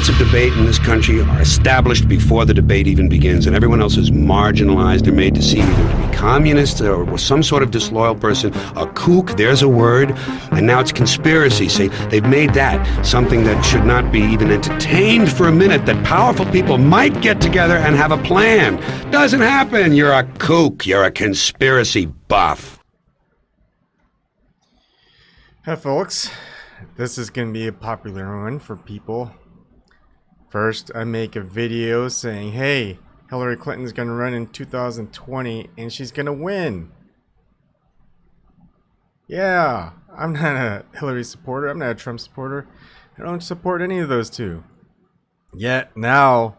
rights of debate in this country are established before the debate even begins, and everyone else is marginalized and made to seem either to be communist or some sort of disloyal person, a kook, there's a word, and now it's conspiracy. See, they've made that something that should not be even entertained for a minute, that powerful people might get together and have a plan. Doesn't happen. You're a kook. You're a conspiracy buff. Hi, folks. This is going to be a popular one for people. First, I make a video saying, hey, Hillary Clinton's going to run in 2020 and she's going to win. Yeah, I'm not a Hillary supporter. I'm not a Trump supporter. I don't support any of those two. Yet now,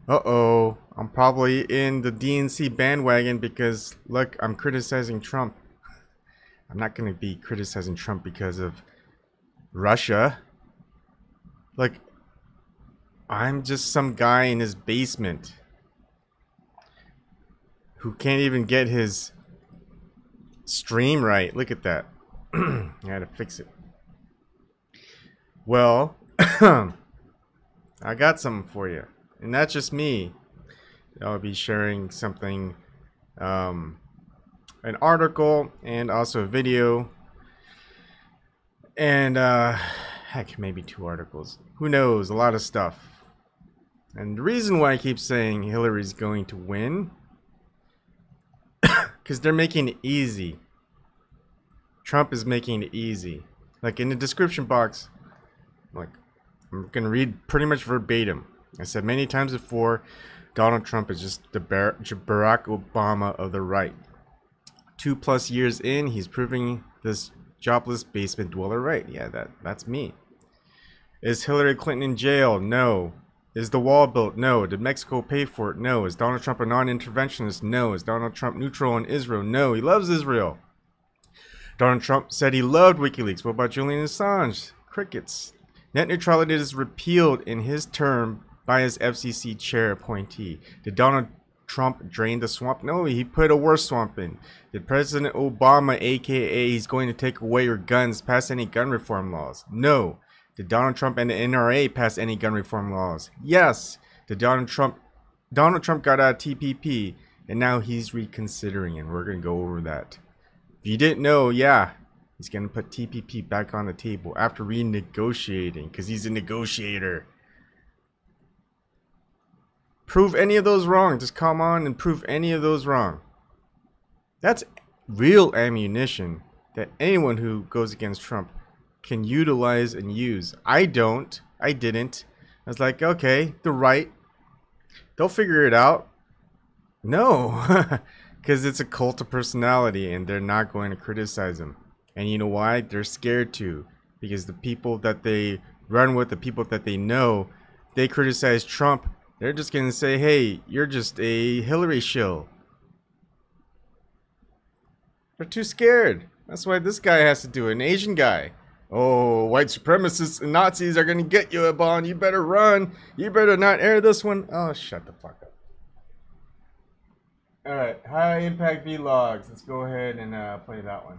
I'm probably in the DNC bandwagon because, look, I'm criticizing Trump. I'm not going to be criticizing Trump because of Russia. Like, I'm just some guy in his basement who can't even get his stream right. Look at that. I had to fix it. Well, I got something for you. And that's just me. I'll be sharing something, an article and also a video. And, heck, maybe 2 articles. Who knows? A lot of stuff. And the reason why I keep saying Hillary's going to win, because they're making it easy. Trump is making it easy. Like, in the description box, like, I'm going to read pretty much verbatim. I said many times before, Donald Trump is just the Barack Obama of the right. 2+ years in, he's proving this jobless basement dweller right. Yeah, that's me. Is Hillary Clinton in jail? No. Is the wall built? No. Did Mexico pay for it? No. Is Donald Trump a non-interventionist? No. Is Donald Trump neutral on Israel? No. He loves Israel. Donald Trump said he loved Wikileaks. What about Julian Assange? Crickets. Net neutrality is repealed in his term by his FCC Chair appointee. Did Donald Trump drain the swamp? No, he put a worse swamp in. Did President Obama, a.k.a. he's going to take away your guns, pass any gun reform laws? No. Did Donald Trump and the NRA pass any gun reform laws? Yes. Did Donald Trump got out of TPP and now he's reconsidering, and we're going to go over that. If you didn't know, yeah, he's going to put TPP back on the table after renegotiating because he's a negotiator. Prove any of those wrong. Just come on and prove any of those wrong. That's real ammunition that anyone who goes against Trump can utilize and use. I don't. I didn't. I was like, okay, the right, they'll figure it out. No, because it's a cult of personality and they're not going to criticize him. And you know why? They're scared to. Because the people that they run with, the people that they know, they criticize Trump. They're just going to say, hey, you're just a Hillary shill. They're too scared. That's why this guy has to do it, an Asian guy. Oh, white supremacists and Nazis are going to get you, Ebon. You better run. You better not air this one. Oh, shut the fuck up. Alright, high impact vlogs. Let's go ahead and play that one.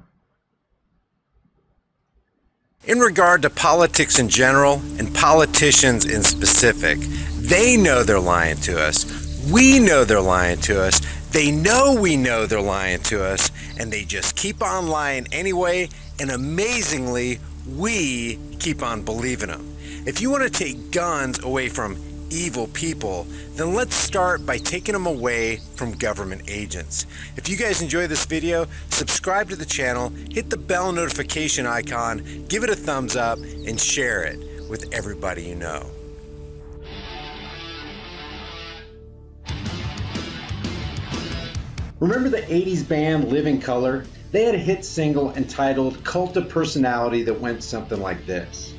In regard to politics in general and politicians in specific, they know they're lying to us. We know they're lying to us. They know we know they're lying to us. And they just keep on lying anyway. And amazingly, we keep on believing them. If you want to take guns away from evil people, then let's start by taking them away from government agents. If you guys enjoy this video, subscribe to the channel, hit the bell notification icon, give it a thumbs up, and share it with everybody you know. Remember the 80s band Living Color? They had a hit single entitled Cult of Personality that went something like this.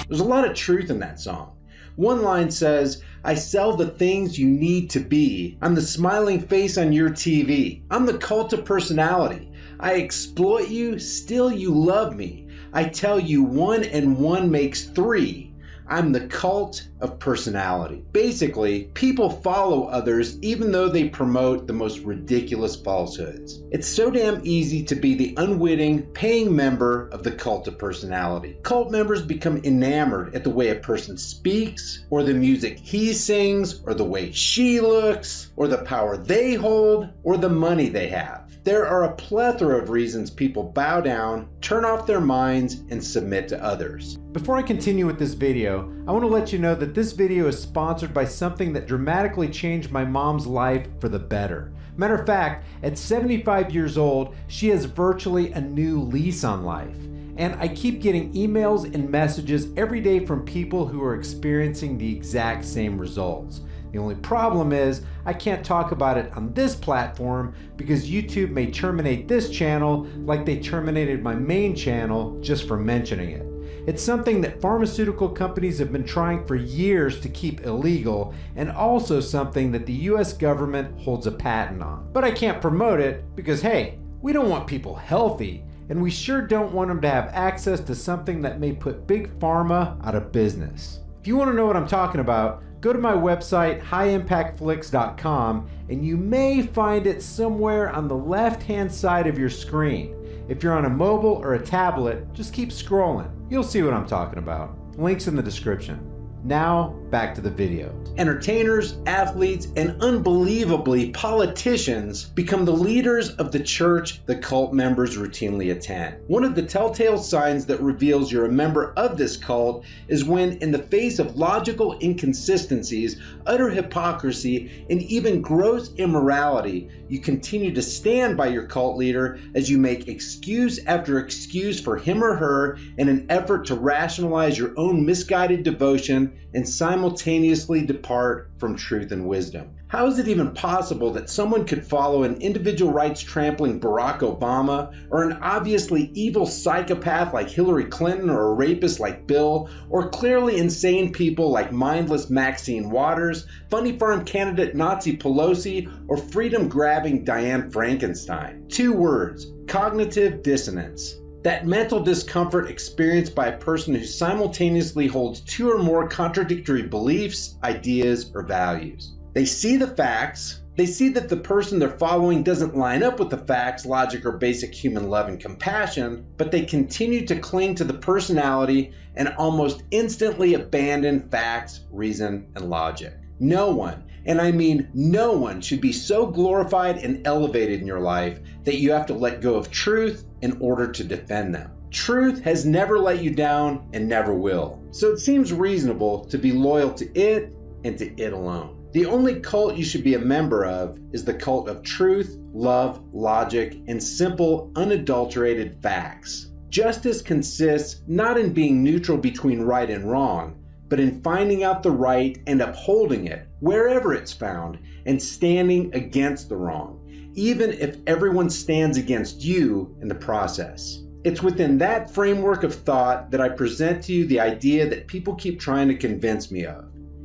There's a lot of truth in that song. One line says, I sell the things you need to be. I'm the smiling face on your TV. I'm the cult of personality. I exploit you, still you love me. I tell you 1 and 1 makes 3. I'm the cult of personality. Basically, people follow others even though they promote the most ridiculous falsehoods. It's so damn easy to be the unwitting, paying member of the cult of personality. Cult members become enamored at the way a person speaks, or the music he sings, or the way she looks, or the power they hold, or the money they have. There are a plethora of reasons people bow down, turn off their minds, and submit to others. Before I continue with this video, I want to let you know that this video is sponsored by something that dramatically changed my mom's life for the better. Matter of fact, at 75 years old, she has virtually a new lease on life. And I keep getting emails and messages every day from people who are experiencing the exact same results. The only problem is I can't talk about it on this platform because YouTube may terminate this channel like they terminated my main channel just for mentioning it. It's something that pharmaceutical companies have been trying for years to keep illegal, and also something that the US government holds a patent on. But I can't promote it because, hey, we don't want people healthy, and we sure don't want them to have access to something that may put Big Pharma out of business. If you want to know what I'm talking about, go to my website, highimpactflix.com, and you may find it somewhere on the left-hand side of your screen. If you're on a mobile or a tablet, just keep scrolling. You'll see what I'm talking about. Links in the description. Now, back to the video. Entertainers, athletes, and unbelievably politicians become the leaders of the church the cult members routinely attend. One of the telltale signs that reveals you're a member of this cult is when, in the face of logical inconsistencies, utter hypocrisy, and even gross immorality, you continue to stand by your cult leader as you make excuse after excuse for him or her in an effort to rationalize your own misguided devotion and simultaneously depart from truth and wisdom. How is it even possible that someone could follow an individual rights trampling Barack Obama, or an obviously evil psychopath like Hillary Clinton, or a rapist like Bill, or clearly insane people like mindless Maxine Waters, funny farm candidate Nazi Pelosi, or freedom-grabbing Diane Frankenstein? 2 words: cognitive dissonance. That mental discomfort experienced by a person who simultaneously holds 2 or more contradictory beliefs, ideas, or values. They see the facts, they see that the person they're following doesn't line up with the facts, logic, or basic human love and compassion, but they continue to cling to the personality and almost instantly abandon facts, reason, and logic. No one, and I mean no one, should be so glorified and elevated in your life that you have to let go of truth in order to defend them. Truth has never let you down and never will. So it seems reasonable to be loyal to it and to it alone. The only cult you should be a member of is the cult of truth, love, logic, and simple, unadulterated facts. Justice consists not in being neutral between right and wrong, but in finding out the right and upholding it wherever it's found and standing against the wrong, even if everyone stands against you in the process. It's within that framework of thought that I present to you the idea that people keep trying to convince me of,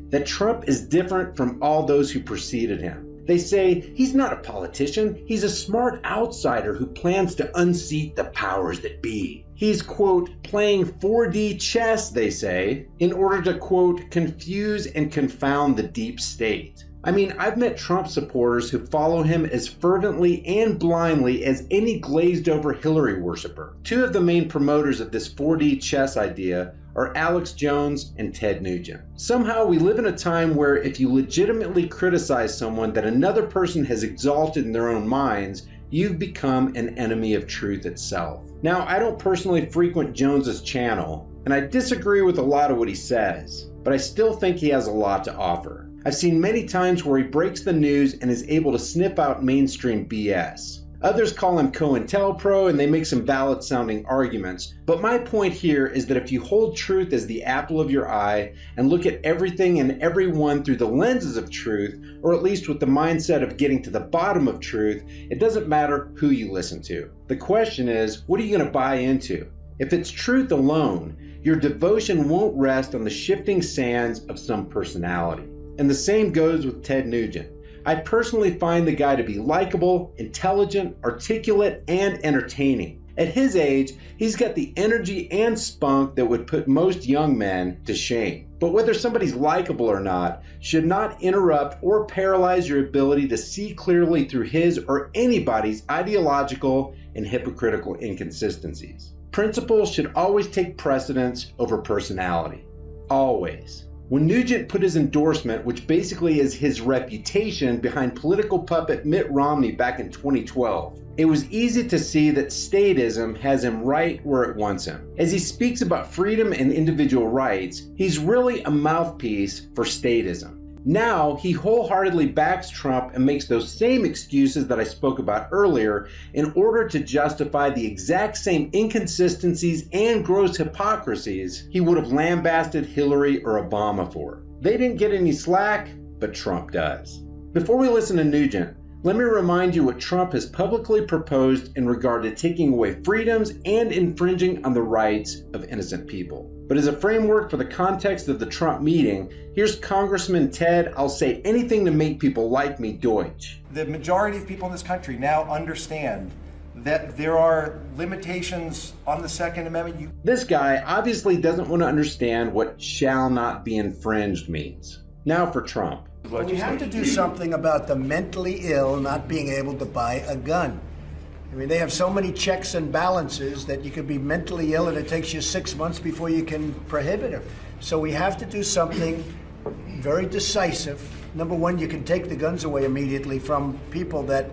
that Trump is different from all those who preceded him. They say he's not a politician, he's a smart outsider who plans to unseat the powers that be. He's, quote, playing 4D chess, they say, in order to, quote, confuse and confound the deep state. I mean, I've met Trump supporters who follow him as fervently and blindly as any glazed-over Hillary worshiper. 2 of the main promoters of this 4D chess idea are Alex Jones and Ted Nugent. Somehow we live in a time where if you legitimately criticize someone that another person has exalted in their own minds, you've become an enemy of truth itself. Now, I don't personally frequent Jones's channel, and I disagree with a lot of what he says, but I still think he has a lot to offer. I've seen many times where he breaks the news and is able to sniff out mainstream BS. Others call him COINTELPRO and they make some valid sounding arguments, but my point here is that if you hold truth as the apple of your eye and look at everything and everyone through the lenses of truth, or at least with the mindset of getting to the bottom of truth, it doesn't matter who you listen to. The question is, what are you going to buy into? If it's truth alone, your devotion won't rest on the shifting sands of some personality. And the same goes with Ted Nugent. I personally find the guy to be likable, intelligent, articulate, and entertaining. At his age, he's got the energy and spunk that would put most young men to shame. But whether somebody's likable or not should not interrupt or paralyze your ability to see clearly through his or anybody's ideological and hypocritical inconsistencies. Principles should always take precedence over personality. Always. When Nugent put his endorsement, which basically is his reputation, behind political puppet Mitt Romney back in 2012, it was easy to see that statism has him right where it wants him. As he speaks about freedom and individual rights, he's really a mouthpiece for statism. Now, he wholeheartedly backs Trump and makes those same excuses that I spoke about earlier in order to justify the exact same inconsistencies and gross hypocrisies he would have lambasted Hillary or Obama for. They didn't get any slack, but Trump does. Before we listen to Nugent, let me remind you what Trump has publicly proposed in regard to taking away freedoms and infringing on the rights of innocent people. But as a framework for the context of the Trump meeting, here's Congressman Ted, I'll say anything to make people like me, Deutsch. The majority of people in this country now understand that there are limitations on the Second Amendment. This guy obviously doesn't want to understand what shall not be infringed means. Now for Trump. We have to do something about the mentally ill not being able to buy a gun. I mean, they have so many checks and balances that you could be mentally ill and it takes you 6 months before you can prohibit it. So we have to do something very decisive. Number one, you can take the guns away immediately from people that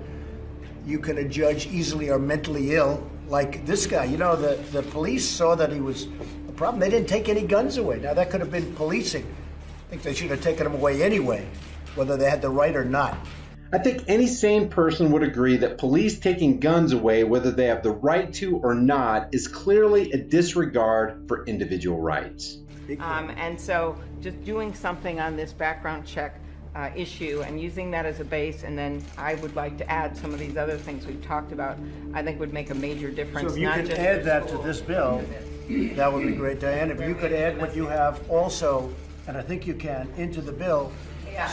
you can adjudge easily are mentally ill, like this guy. You know, the police saw that he was a problem. They didn't take any guns away. Now, that could have been policing. I think they should have taken them away anyway, whether they had the right or not. I think any sane person would agree that police taking guns away, whether they have the right to or not, is clearly a disregard for individual rights. And so just doing something on this background check issue and using that as a base, and then I would like to add some of these other things we've talked about, I think would make a major difference. So if you could add that to this bill, that would be great, Diane. If you could add what you have also, and I think you can, into the bill.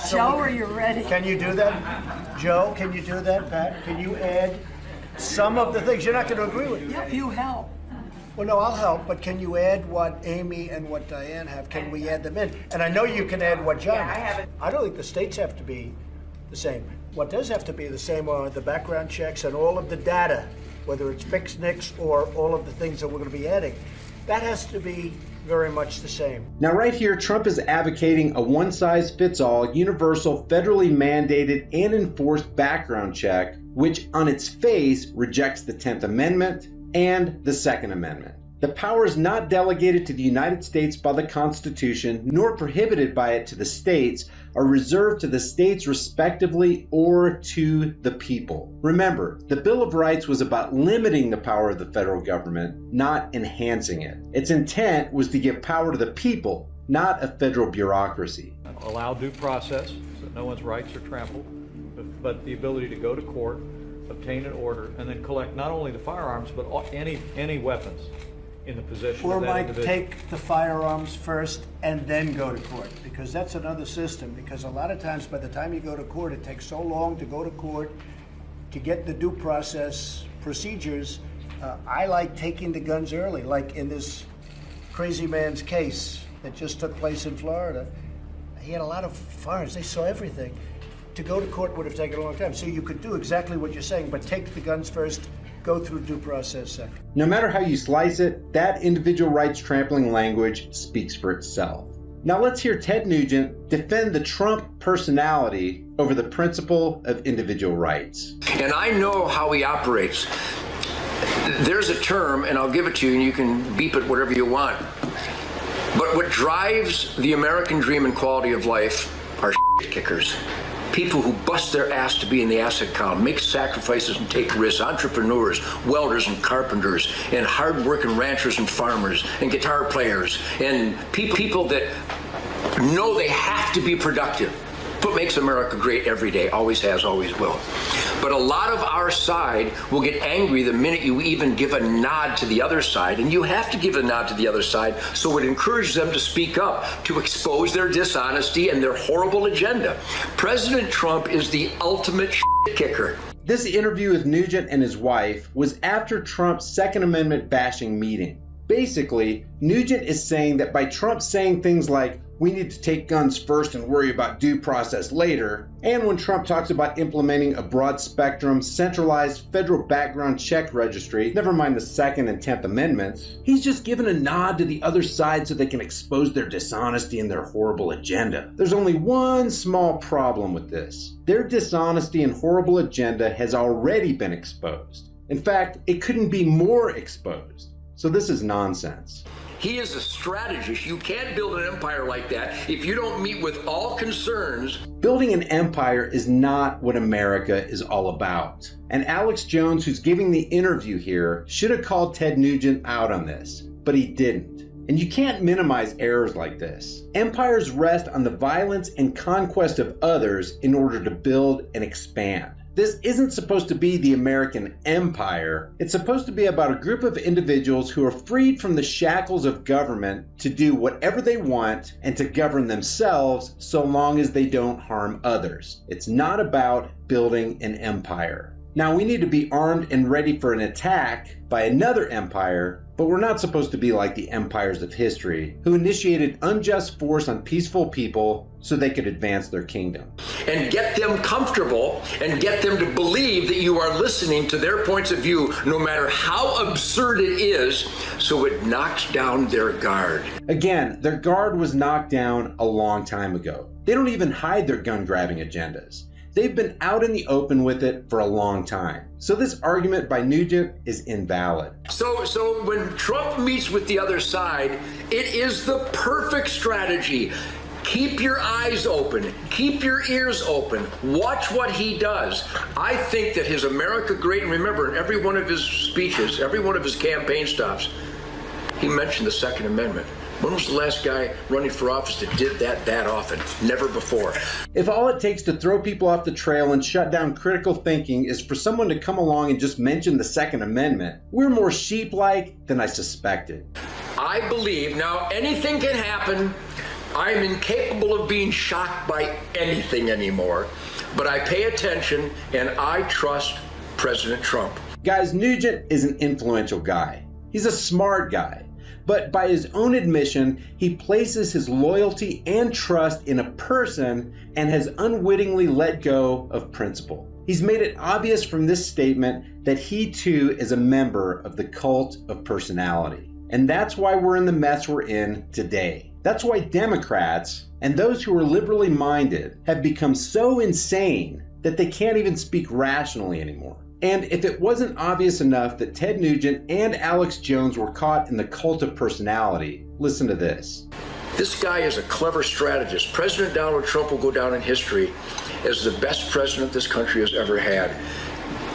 So Joe, are you ready? Can you do that? Joe, can you do that? Pat, can you add some of the things? You're not going to agree with me. Yeah, if you help. Well, no, I'll help, but can you add what Amy and what Diane have? Can we add them in? And I know you can add what John has. I have it. I don't think the states have to be the same. What does have to be the same are the background checks and all of the data, whether it's fixed NICS or all of the things that we're going to be adding. That has to be very much the same. Now right here, Trump is advocating a one-size-fits-all, universal, federally mandated and enforced background check, which on its face rejects the 10th Amendment and the Second Amendment. The power is not delegated to the United States by the Constitution, nor prohibited by it to the states, are reserved to the states respectively or to the people. Remember, the Bill of Rights was about limiting the power of the federal government, not enhancing it. Its intent was to give power to the people, not a federal bureaucracy. Allow due process so that no one's rights are trampled, but the ability to go to court, obtain an order, and then collect not only the firearms, but any weapons in the possession Or of that might individual. take the firearms first and then go to court, because that's another system. Because a lot of times by the time you go to court, it takes so long to go to court to get the due process procedures. I like taking the guns early, like in this crazy man's case that just took place in Florida. He had a lot of firearms. They saw everything. To go to court would have taken a long time. So you could do exactly what you're saying, but take the guns first, go through due process second. No matter how you slice it, that individual rights trampling language speaks for itself. Now let's hear Ted Nugent defend the Trump personality over the principle of individual rights. And I know how he operates. There's a term, and I'll give it to you, and you can beep it whatever you want. But what drives the American dream and quality of life are kickers. People who bust their ass to be in the asset column, make sacrifices and take risks, entrepreneurs, welders and carpenters, and hard-working ranchers and farmers, and guitar players, and people that know they have to be productive. What makes America great every day, always has, always will. But a lot of our side will get angry the minute you even give a nod to the other side, and you have to give a nod to the other side, so it encourages them to speak up, to expose their dishonesty and their horrible agenda. President Trump is the ultimate kicker. This interview with Nugent and his wife was after Trump's Second Amendment bashing meeting. Basically, Nugent is saying that by Trump saying things like, we need to take guns first and worry about due process later, and when Trump talks about implementing a broad spectrum, centralized federal background check registry, never mind the Second and 10th Amendments, he's just given a nod to the other side so they can expose their dishonesty and their horrible agenda. There's only one small problem with this. Their dishonesty and horrible agenda has already been exposed. In fact, it couldn't be more exposed. So this is nonsense. He is a strategist. You can't build an empire like that if you don't meet with all concerns. Building an empire is not what America is all about. And Alex Jones, who's giving the interview here, should have called Ted Nugent out on this, but he didn't. And you can't minimize errors like this. Empires rest on the violence and conquest of others in order to build and expand. This isn't supposed to be the American empire. It's supposed to be about a group of individuals who are freed from the shackles of government to do whatever they want and to govern themselves so long as they don't harm others. It's not about building an empire. Now, we need to be armed and ready for an attack by another empire, but we're not supposed to be like the empires of history, who initiated unjust force on peaceful people so they could advance their kingdom. And get them comfortable and get them to believe that you are listening to their points of view, no matter how absurd it is, so it knocks down their guard. Again, their guard was knocked down a long time ago. They don't even hide their gun-grabbing agendas. They've been out in the open with it for a long time. So this argument by Nugent is invalid. So when Trump meets with the other side, it is the perfect strategy. Keep your eyes open. Keep your ears open. Watch what he does. I think that his America Great, and remember, in every one of his speeches, every one of his campaign stops, he mentioned the Second Amendment. When was the last guy running for office that did that often? Never before. If all it takes to throw people off the trail and shut down critical thinking is for someone to come along and just mention the Second Amendment, we're more sheep-like than I suspected. I believe, now anything can happen. I'm incapable of being shocked by anything anymore, but I pay attention and I trust President Trump. Guys, Nugent is an influential guy. He's a smart guy. But by his own admission, he places his loyalty and trust in a person and has unwittingly let go of principle. He's made it obvious from this statement that he too is a member of the cult of personality. And that's why we're in the mess we're in today. That's why Democrats and those who are liberally minded have become so insane that they can't even speak rationally anymore. And if it wasn't obvious enough that Ted Nugent and Alex Jones were caught in the cult of personality, listen to this. This guy is a clever strategist. President Donald Trump will go down in history as the best president this country has ever had.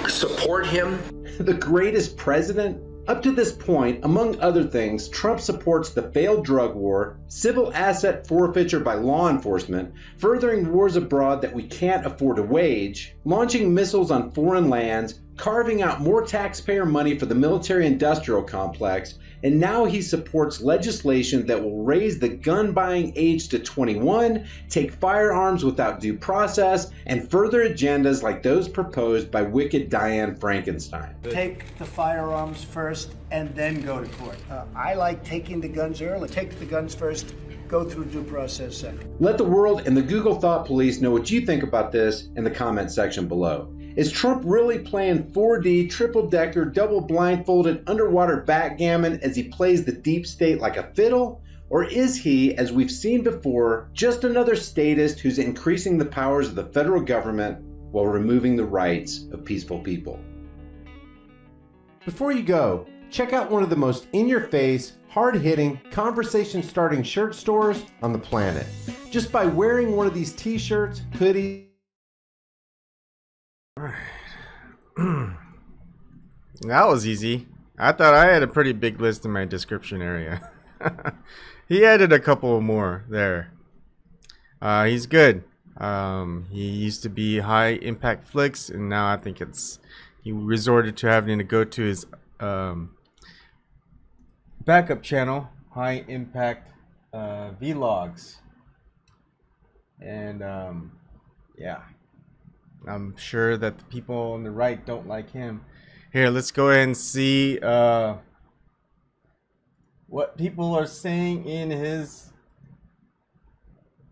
Support him. The greatest president? Up to this point, among other things, Trump supports the failed drug war, civil asset forfeiture by law enforcement, furthering wars abroad that we can't afford to wage, launching missiles on foreign lands, carving out more taxpayer money for the military-industrial complex, and now he supports legislation that will raise the gun-buying age to 21, take firearms without due process, and further agendas like those proposed by wicked Dianne Frankenstein. Take the firearms first and then go to court. I like taking the guns early. Take the guns first, go through due process second. Let the world and the Google Thought Police know what you think about this in the comment section below. Is Trump really playing 4D, triple-decker, double blindfolded underwater backgammon as he plays the deep state like a fiddle? Or is he, as we've seen before, just another statist who's increasing the powers of the federal government while removing the rights of peaceful people? Before you go, check out one of the most in-your-face, hard-hitting, conversation-starting shirt stores on the planet. Just by wearing one of these t-shirts, hoodies, that was easy. I thought I had a pretty big list in my description area. He added a couple more there. He's good. He used to be High Impact Flicks, and now I think he resorted to having to go to his backup channel, High Impact Vlogs. And yeah. I'm sure that the people on the right don't like him. Here, let's go ahead and see what people are saying in his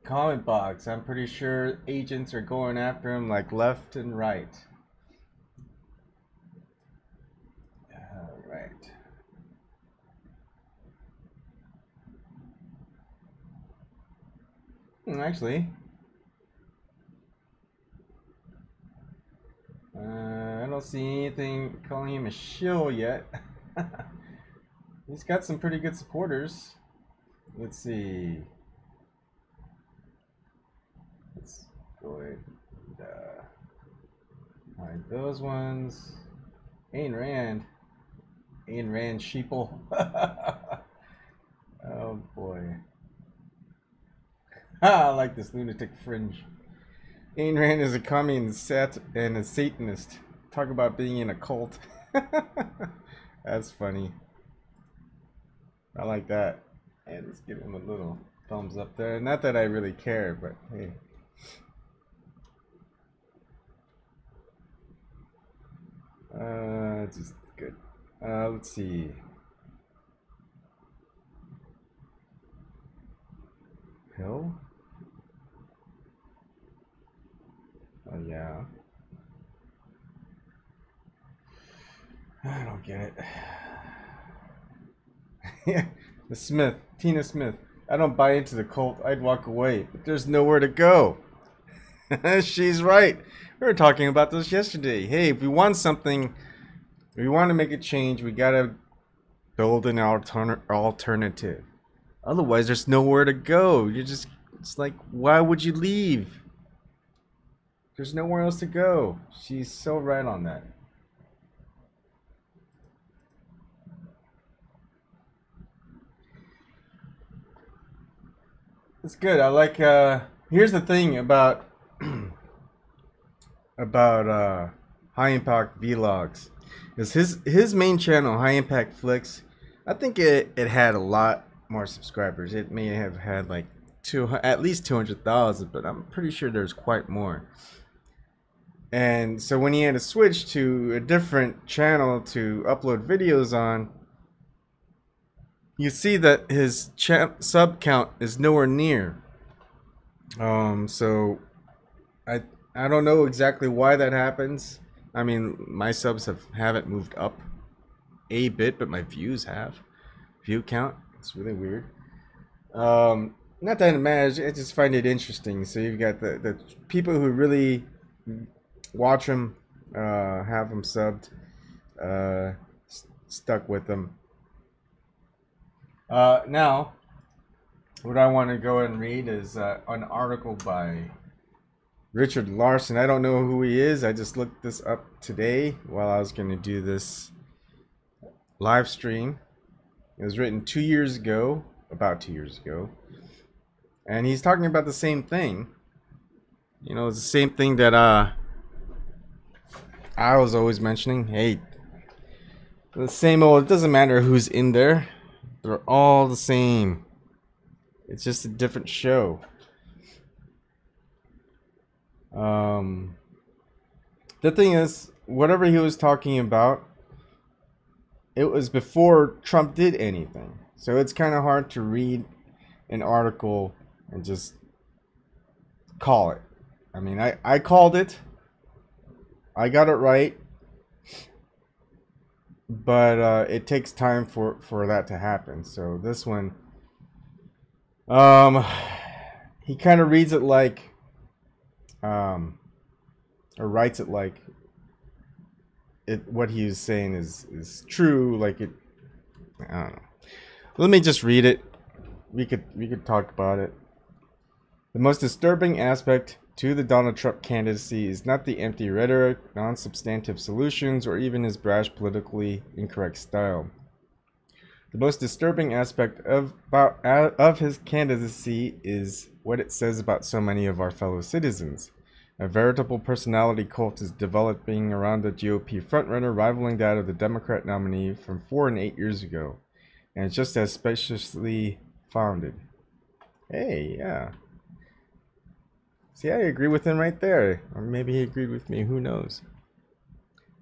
comment box. I'm pretty sure agents are going after him like left and right. All right. Actually, I don't see anything calling him a shill yet. He's got some pretty good supporters. Let's see. Let's go ahead and hide those ones. Ayn Rand. Ayn Rand sheeple. Oh boy. I like this lunatic fringe. Ayn Rand is a communist and a Satanist. Talk about being in a cult. That's funny. I like that. And let's give him a little thumbs up there. Not that I really care, but hey. Just good. Let's see. Hill? Oh yeah. I don't get it. Yeah, the Smith, Tina Smith. I don't buy into the cult. I'd walk away, but there's nowhere to go. She's right. We were talking about this yesterday. Hey, if we want something, we want to make a change, we gotta build an alternative. Otherwise, there's nowhere to go. It's like, why would you leave? There's nowhere else to go. She's so right on that. It's good. I like, here's the thing about, High Impact Vlogs. Is his main channel, High Impact Flicks, I think it had a lot more subscribers. It may have had like at least 200,000, but I'm pretty sure there's quite more. And so when he had to switch to a different channel to upload videos on, you see that his sub count is nowhere near. So I don't know exactly why that happens. I mean, my subs haven't moved up a bit, but my views have. View count, it's really weird. Not that it matters, I just find it interesting. So you've got the people who really watch him, have him subbed, stuck with him. Now, what I want to go and read is an article by Richard Larson. I don't know who he is. I just looked this up today while I was going to do this live stream. It was written 2 years ago, about 2 years ago. And he's talking about the same thing. You know, it's the same thing that I was always mentioning. Hey, the same old, it doesn't matter who's in there. They're all the same. It's just a different show. The thing is, whatever he was talking about, it was before Trump did anything. So it's kind of hard to read an article and just call it. I mean, I called it. I got it right. But it takes time for that to happen. So this one, he kind of reads it like, or writes it like what he was saying is true. Like it, I don't know. Let me just read it. We could talk about it. The most disturbing aspect to the Donald Trump candidacy is not the empty rhetoric, non-substantive solutions, or even his brash, politically incorrect style. The most disturbing aspect of his candidacy is what it says about so many of our fellow citizens. A veritable personality cult is developing around the GOP frontrunner, rivaling that of the Democrat nominee from 4 and 8 years ago, and it's just as spaciously founded. Hey, yeah. See, I agree with him right there. Or maybe he agreed with me, who knows?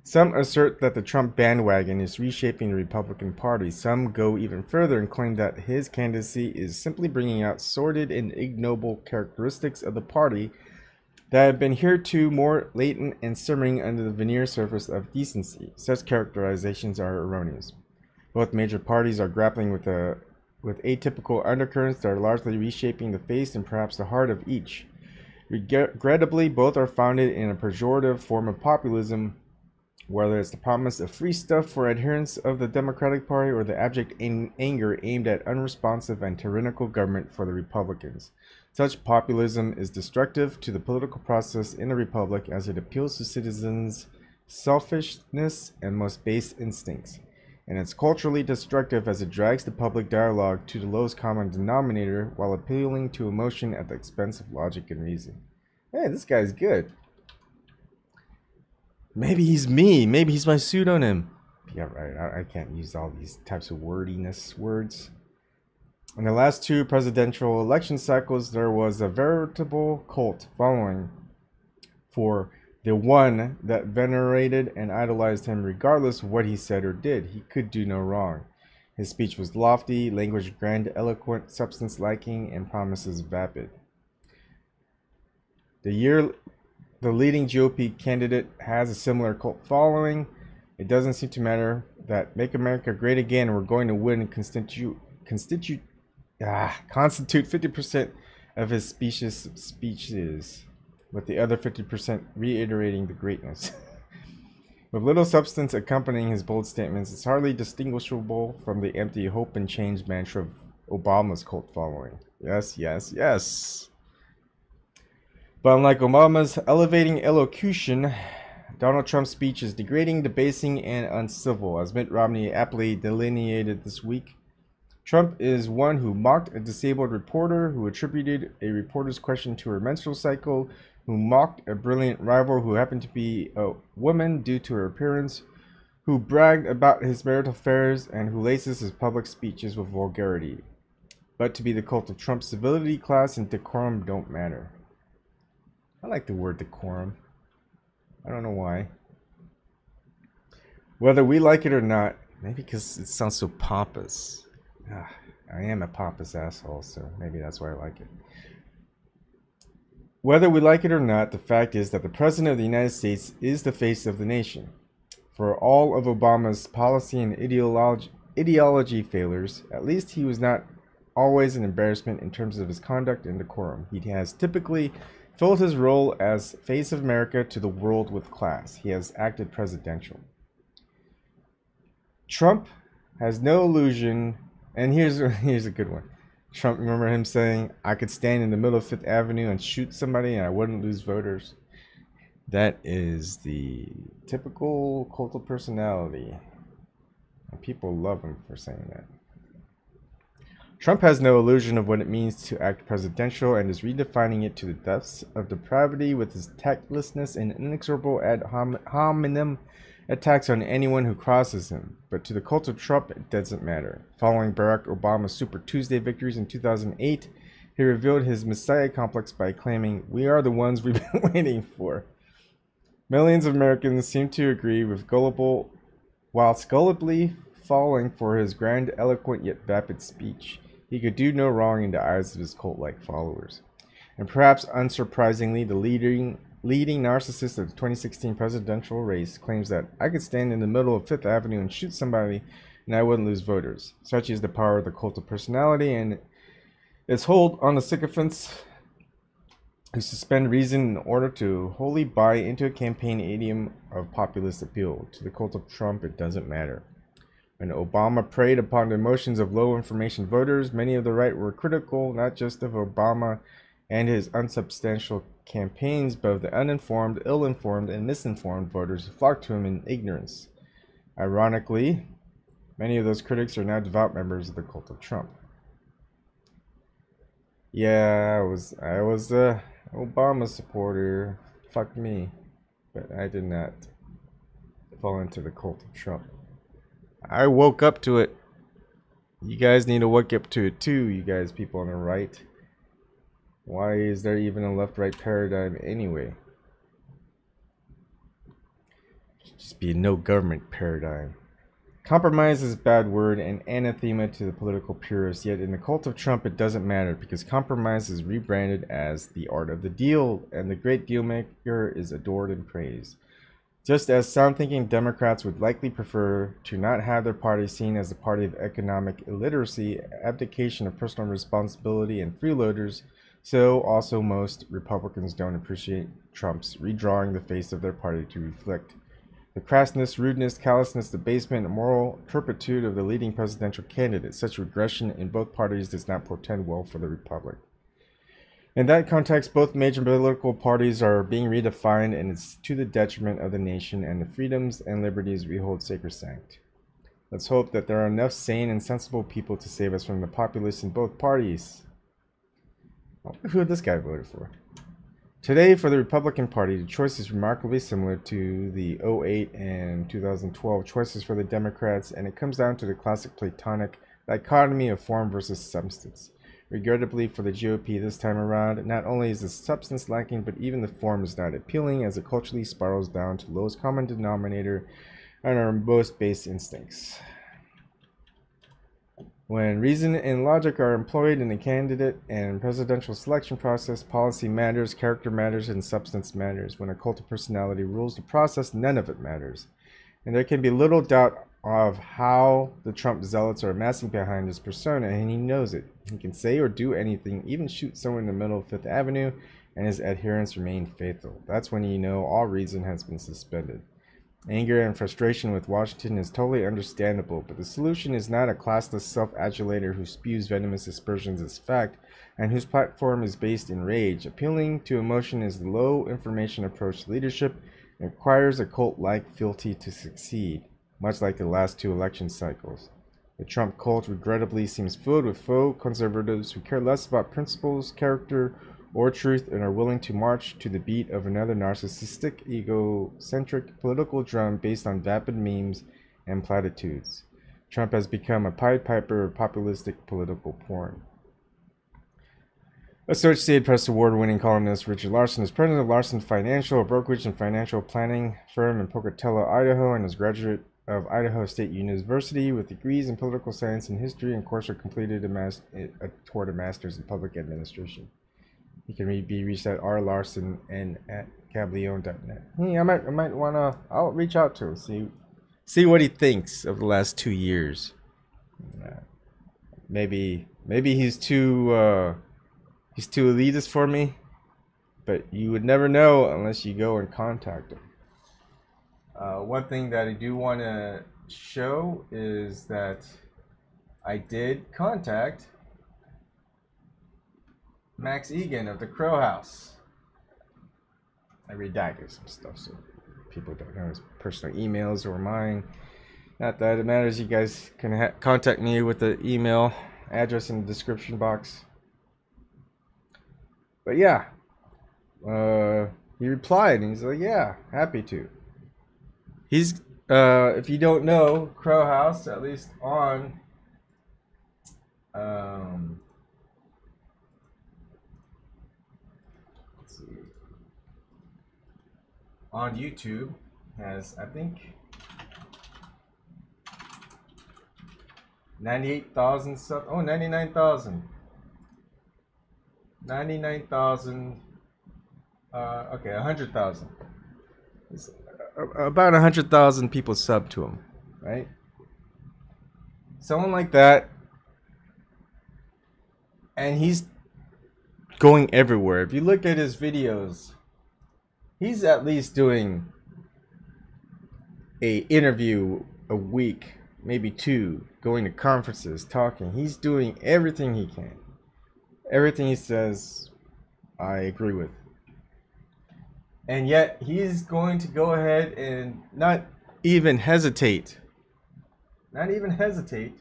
Some assert that the Trump bandwagon is reshaping the Republican Party. Some go even further and claim that his candidacy is simply bringing out sordid and ignoble characteristics of the party that have been heretofore more latent and simmering under the veneer surface of decency. Such characterizations are erroneous. Both major parties are grappling with atypical undercurrents that are largely reshaping the face and perhaps the heart of each. Regrettably, both are founded in a pejorative form of populism, whether it's the promise of free stuff for adherents of the Democratic Party or the abject anger aimed at unresponsive and tyrannical government for the Republicans. Such populism is destructive to the political process in a republic as it appeals to citizens' selfishness and most base instincts. And it's culturally destructive as it drags the public dialogue to the lowest common denominator while appealing to emotion at the expense of logic and reason. Hey, this guy's good. Maybe he's me. Maybe he's my pseudonym. Yeah, right. I can't use all these types of wordiness words. In the last two presidential election cycles, there was a veritable cult following for the one that venerated and idolized him regardless of what he said or did. He could do no wrong. His speech was lofty, language grandiloquent, substance lacking, and promises vapid. The leading GOP candidate has a similar cult following. It doesn't seem to matter that Make America Great Again, we're going to win and constitute 50% of his speeches, with the other 50% reiterating the greatness. With little substance accompanying his bold statements, it's hardly distinguishable from the empty hope and change mantra of Obama's cult following. Yes, yes, yes. But unlike Obama's elevating elocution, Donald Trump's speech is degrading, debasing, and uncivil. As Mitt Romney aptly delineated this week, Trump is one who mocked a disabled reporter, who attributed a reporter's question to her menstrual cycle, who mocked a brilliant rival who happened to be a woman due to her appearance, who bragged about his marital affairs, and who laces his public speeches with vulgarity. But to be the cult of Trump's civility, class, and decorum don't matter. I like the word decorum. I don't know why. Whether we like it or not, maybe because it sounds so pompous. I am a pompous asshole, so maybe that's why I like it. Whether we like it or not, the fact is that the President of the United States is the face of the nation. For all of Obama's policy and ideology failures, at least he was not always an embarrassment in terms of his conduct and decorum. He has typically filled his role as face of America to the world with class. He has acted presidential. Trump has no illusion, and here's a good one. Trump, remember him saying, I could stand in the middle of Fifth Avenue and shoot somebody and I wouldn't lose voters? That is the typical cult of personality. And people love him for saying that. Trump has no illusion of what it means to act presidential and is redefining it to the depths of depravity with his tactlessness and inexorable ad hominem attacks on anyone who crosses him. But to the cult of Trump, it doesn't matter. Following Barack Obama's Super Tuesday victories in 2008, he revealed his messiah complex by claiming, "We are the ones we've been waiting for." Millions of Americans seem to agree with gullible, while gullibly falling for his grandiloquent yet vapid speech. He could do no wrong in the eyes of his cult-like followers. And perhaps unsurprisingly, the leading narcissist of the 2016 presidential race claims that I could stand in the middle of Fifth Avenue and shoot somebody and I wouldn't lose voters. Such is the power of the cult of personality and its hold on the sycophants who suspend reason in order to wholly buy into a campaign idiom of populist appeal. To the cult of Trump, it doesn't matter. When Obama preyed upon the emotions of low-information voters, many of the right were critical not just of Obama and his unsubstantial campaigns, but of the uninformed, ill-informed, and misinformed voters who flocked to him in ignorance. Ironically, many of those critics are now devout members of the cult of Trump. Yeah, I was a Obama supporter. Fuck me. But I did not fall into the cult of Trump. I woke up to it. You guys need to wake up to it too, you guys, people on the right. Why is there even a left-right paradigm anyway? Just be a no government paradigm. Compromise is a bad word and anathema to the political purists, yet in the cult of Trump it doesn't matter because compromise is rebranded as the art of the deal, and the great deal maker is adored and praised. Just as sound-thinking Democrats would likely prefer to not have their party seen as a party of economic illiteracy, abdication of personal responsibility, and freeloaders, so also most Republicans don't appreciate Trump's redrawing the face of their party to reflect the crassness, rudeness, callousness, debasement, and moral turpitude of the leading presidential candidate. Such regression in both parties does not portend well for the republic. In that context, both major political parties are being redefined, and it's to the detriment of the nation and the freedoms and liberties we hold sacrosanct. Let's hope that there are enough sane and sensible people to save us from the populists in both parties. I wonder who this guy voted for. Today, for the Republican Party, the choice is remarkably similar to the 2008 and 2012 choices for the Democrats, and it comes down to the classic Platonic dichotomy of form versus substance. Regrettably for the GOP this time around, not only is the substance lacking, but even the form is not appealing as it culturally spirals down to lowest common denominator and our most base instincts. When reason and logic are employed in the candidate and presidential selection process, policy matters, character matters, and substance matters. When a cult of personality rules the process, none of it matters. And there can be little doubt of how the Trump zealots are amassing behind his persona, and he knows it. He can say or do anything, even shoot someone in the middle of Fifth Avenue, and his adherents remain faithful. That's when you know all reason has been suspended. Anger and frustration with Washington is totally understandable, but the solution is not a classless self-adulator who spews venomous aspersions as fact and whose platform is based in rage. Appealing to emotion is the low-information approach to leadership and requires a cult-like fealty to succeed, much like the last two election cycles. The Trump cult regrettably seems filled with faux conservatives who care less about principles, character, or truth and are willing to march to the beat of another narcissistic, egocentric political drum based on vapid memes and platitudes. Trump has become a Pied Piper of populistic political porn. Associated Press award-winning columnist Richard Larson is president of Larson Financial, a brokerage and financial planning firm in Pocatello, Idaho, and is a graduate of Idaho State University with degrees in political science and history, and course are completed toward a master's in public administration. He can be reached at rlarson and at cableon.net. I might wanna. I'll reach out to him, see what he thinks of the last 2 years. Maybe he's too elitist for me, but you would never know unless you go and contact him. One thing that I do want to show is that I did contact Max Egan of the Crow House. I redacted some stuff so people don't know his personal emails or mine. Not that it matters. You guys can contact me with the email address in the description box. But yeah, he replied and he's like, yeah, happy to. He's, if you don't know, Crow House, at least on on YouTube has, I think, 98,000 subs. Oh, 99,000. 99,000. Okay, 100,000. About 100,000 people sub to him, right? Someone like that, and he's going everywhere. If you look at his videos, he's at least doing a interview a week, maybe two, going to conferences, talking. He's doing everything he can. Everything he says, I agree with. And yet, he's going to go ahead and not even hesitate. Not even hesitate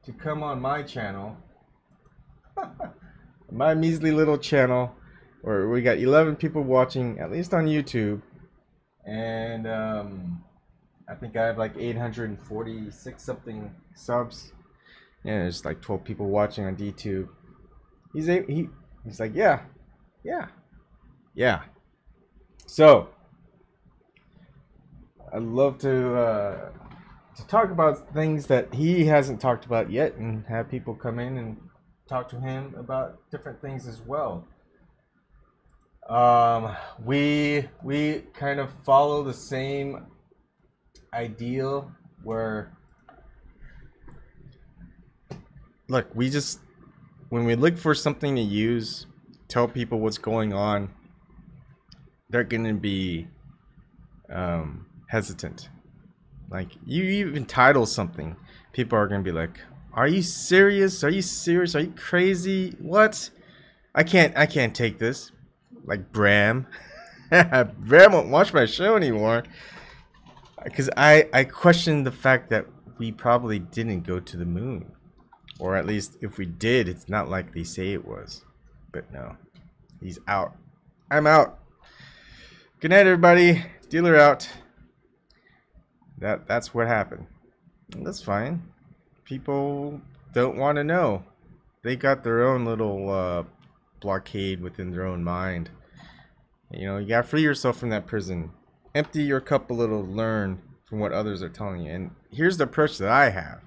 to come on my channel. My measly little channel. Where we got 11 people watching, at least on YouTube. And I think I have like 846 something subs. Yeah, there's like 12 people watching on DTube. He's like, yeah. So I'd love to talk about things that he hasn't talked about yet, and have people come in and talk to him about different things as well. We kind of follow the same ideal where, look, when we look for something to use, tell people what's going on, they're gonna be hesitant. Like, you even title something, people are gonna be like, are you serious? Are you serious? Are you crazy? What? I can't take this. Like Bram. Bram won't watch my show anymore. Because I question the fact that we probably didn't go to the moon. Or at least if we did, it's not like they say it was. But no. He's out. I'm out. Good night, everybody. Dealer out. That's what happened. And that's fine. People don't want to know. They got their own little blockade within their own mind. You know, you gotta free yourself from that prison. Empty your cup a little, learn from what others are telling you. And here's the approach that I have.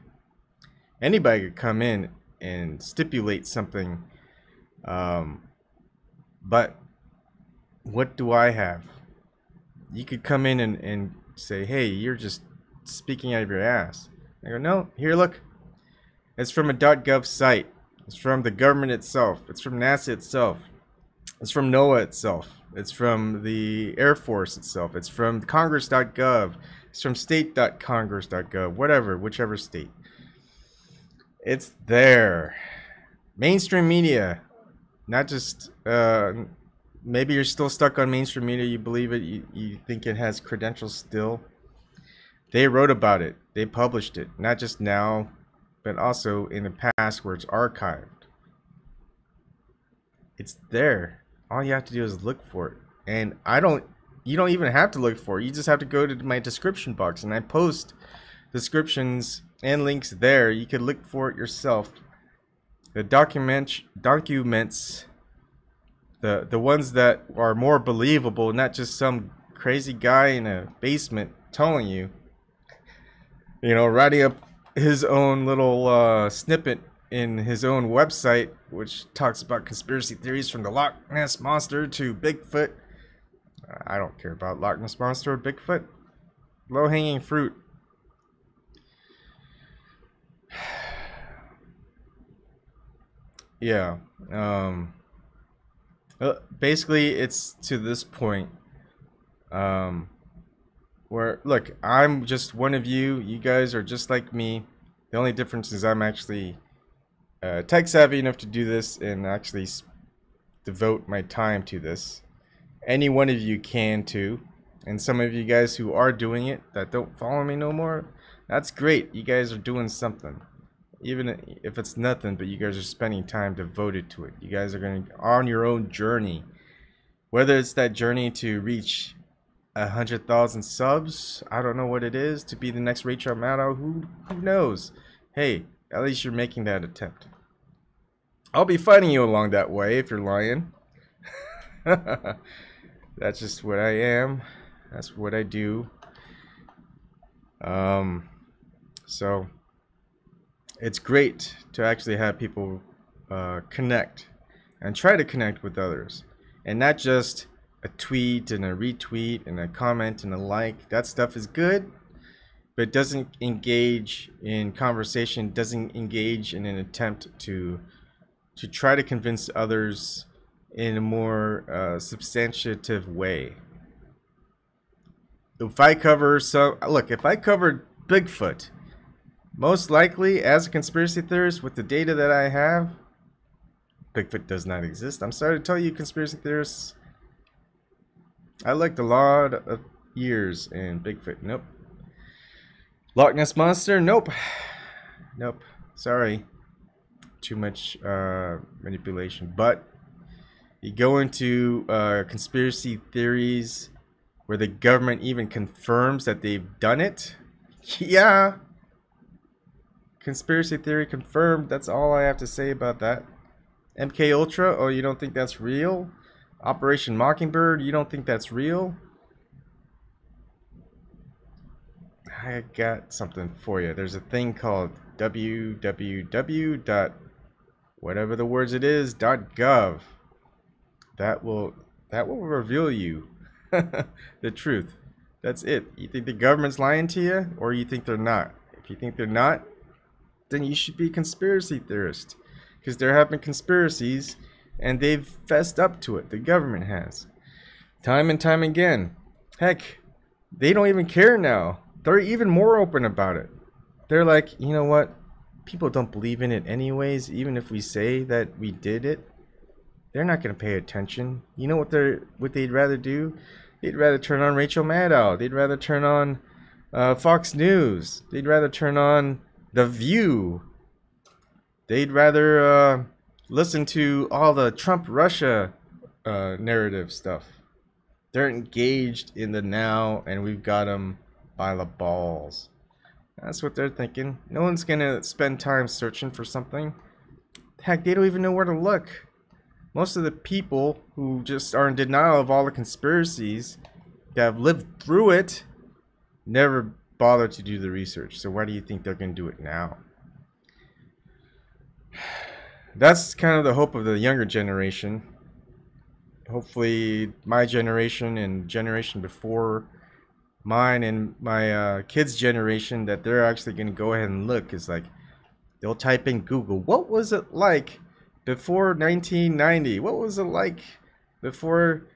Anybody could come in and stipulate something, but what do I have? You could come in and say, hey, you're just speaking out of your ass. I go, no, here, look. It's from a .gov site. It's from the government itself. It's from NASA itself. It's from NOAA itself. It's from the Air Force itself. It's from Congress.gov. It's from state.congress.gov. Whatever, whichever state. It's there. Mainstream media. Not just, maybe you're still stuck on mainstream media. You believe it. You think it has credentials still. They wrote about it. They published it. Not just now, but also in the past where it's archived. It's there. All you have to do is look for it. And you don't even have to look for it. You just have to go to my description box, and I post descriptions and links there. You could look for it yourself. The documents, the ones that are more believable, not just some crazy guy in a basement telling you, you know, writing up his own little snippet in his own website, which talks about conspiracy theories from the Loch Ness Monster to Bigfoot. I don't care about Loch Ness Monster or Bigfoot. Low-hanging fruit. Yeah. Basically, it's to this point where, look, I'm just one of you. You guys are just like me. The only difference is I'm actually tech savvy enough to do this and actually devote my time to this. Any one of you can too. And some of you guys who are doing it that don't follow me no more, that's great. You guys are doing something. Even if it's nothing, but you guys are spending time devoted to it. You guys are going on your own journey. Whether it's that journey to reach 100,000 subs, I don't know what it is, to be the next Rachel Maddow, who knows? Hey, at least you're making that attempt. I'll be fighting you along that way if you're lying. That's just what I am. That's what I do. So it's great to actually have people connect and try to connect with others, and not just a tweet and a retweet and a comment and a like. That stuff is good, but it doesn't engage in conversation, doesn't engage in an attempt to try to convince others in a more substantive way. If I cover if I covered Bigfoot, most likely as a conspiracy theorist with the data that I have, Bigfoot does not exist. I'm sorry to tell you, conspiracy theorists. I looked a lot of years in Bigfoot. Nope. Loch Ness Monster? Nope. Nope. Sorry. Too much manipulation. But you go into conspiracy theories where the government even confirms that they've done it. Yeah. Conspiracy theory confirmed. That's all I have to say about that. MK Ultra, oh, you don't think that's real? Operation Mockingbird, you don't think that's real? I got something for you. There's a thing called www. Whatever the words it is, .gov. That will reveal you the truth. That's it. You think the government's lying to you, or you think they're not? If you think they're not, then you should be a conspiracy theorist, because there have been conspiracies and they've fessed up to it. The government has, time and time again. Heck, they don't even care now. They're even more open about it. They're like, you know what? People don't believe in it anyways, even if we say that we did it. They're not going to pay attention. You know what they'd rather do? They'd rather turn on Rachel Maddow. They'd rather turn on Fox News. They'd rather turn on The View. They'd rather listen to all the Trump-Russia narrative stuff. They're engaged in the now, and we've got them by the balls. That's what they're thinking. No one's going to spend time searching for something. Heck, they don't even know where to look. Most of the people who just are in denial of all the conspiracies that have lived through it never bother to do the research. So why do you think they're going to do it now? That's kind of the hope of the younger generation. Hopefully my generation and generation before mine and my kids' generation, that they're actually going to go ahead and look. Is like, they'll type in Google, what was it like before 1990? What was it like before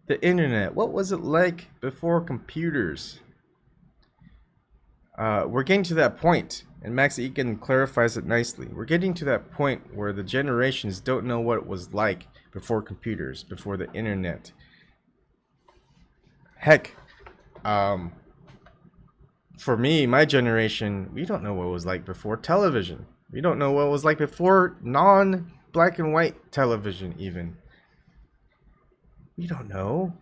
the internet? What was it like before computers? We're getting to that point, and Max Egan clarifies it nicely. We're getting to that point where the generations don't know what it was like before computers, before the internet. Heck, for me, my generation, we don't know what it was like before television. We don't know what it was like before non-black and white television even. We don't know.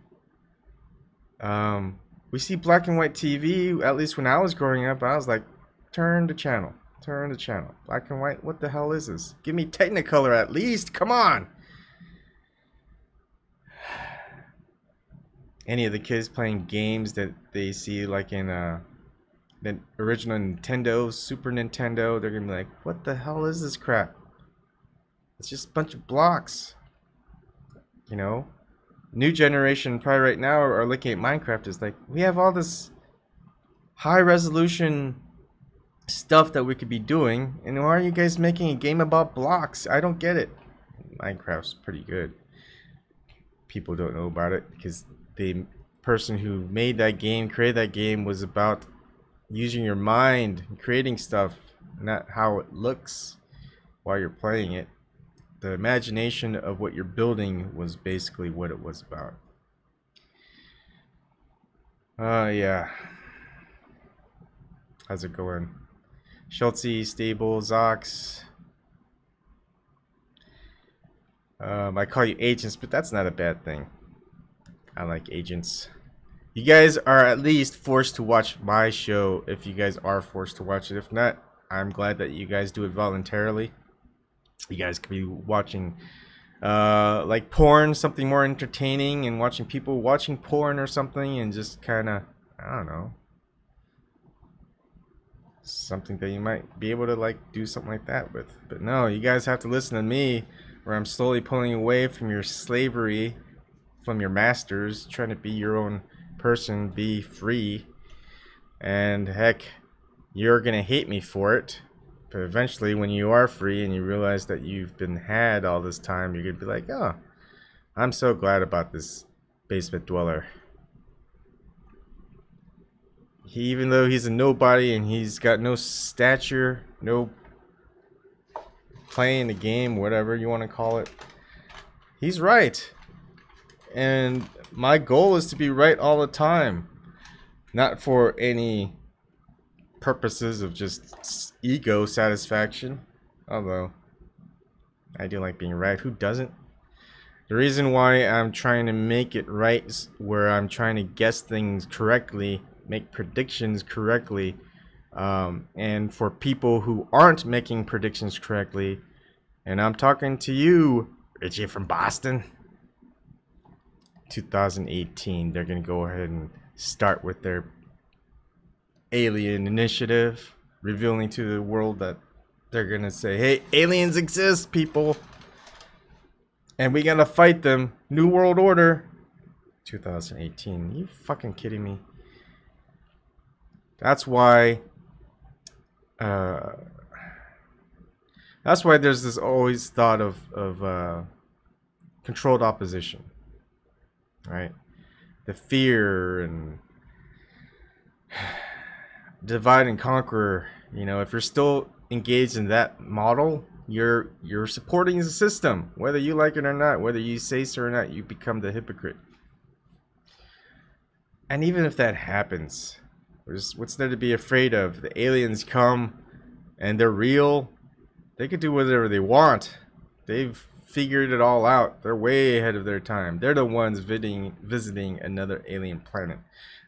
We see black and white TV, at least when I was growing up, I was like, turn the channel. Turn the channel. Black and white, what the hell is this? Give me Technicolor at least, come on! Any of the kids playing games that they see like in the original Nintendo, Super Nintendo, they're gonna be like, what the hell is this crap? It's just a bunch of blocks. You know? New generation probably right now are looking at Minecraft is like, we have all this high resolution stuff that we could be doing, and why are you guys making a game about blocks? I don't get it. Minecraft's pretty good. People don't know about it because the person who made that game, created that game, was about using your mind, creating stuff, not how it looks while you're playing it. The imagination of what you're building was basically what it was about. Yeah. How's it going? Schultze, Stable, Zox. I call you agents, but that's not a bad thing. I like agents. You guys are at least forced to watch my show if you guys are forced to watch it. If not, I'm glad that you guys do it voluntarily. You guys could be watching like porn, something more entertaining, and watching people watching porn or something, and just kind of, I don't know, something that you might be able to like do something like that with. But no, you guys have to listen to me, where I'm slowly pulling away from your slavery, from your masters, trying to be your own person, be free. And heck, you're gonna hate me for it, but eventually when you are free and you realize that you've been had all this time, you're gonna be like, oh, I'm so glad about this basement dweller. Even though he's a nobody and he's got no stature, no playing the game, whatever you want to call it, he's right. And my goal is to be right all the time, not for any purposes of just ego satisfaction, although I do like being right. Who doesn't? The reason why I'm trying to make it right, where I'm trying to guess things correctly, make predictions correctly, And for people who aren't making predictions correctly, and I'm talking to you, Richie from Boston, 2018, they're going to go ahead and start with their alien initiative, revealing to the world that they're going to say, hey, aliens exist, people, and we got to fight them. New World Order. 2018. You fucking kidding me? That's why there's this always thought of controlled opposition, right? The fear and divide and conquer. You know, if you're still engaged in that model, you're supporting the system, whether you like it or not, whether you say so or not. You become the hypocrite. And even if that happens, what's there to be afraid of? The aliens come and they're real. They could do whatever they want. They've figured it all out. They're way ahead of their time. They're the ones visiting another alien planet,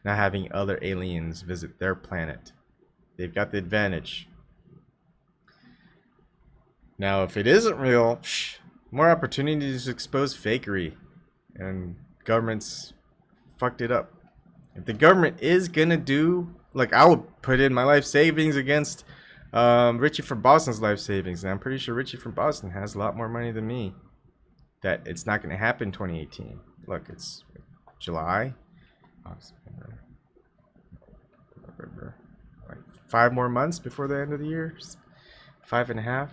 not having other aliens visit their planet. They've got the advantage. Now, if it isn't real, more opportunities to expose fakery, and governments fucked it up. If the government is gonna do, like, I would put in my life savings against Richie from Boston's life savings, and I'm pretty sure Richie from Boston has a lot more money than me. That it's not gonna happen in 2018. Look, it's July, November, like 5 more months before the end of the year, 5.5.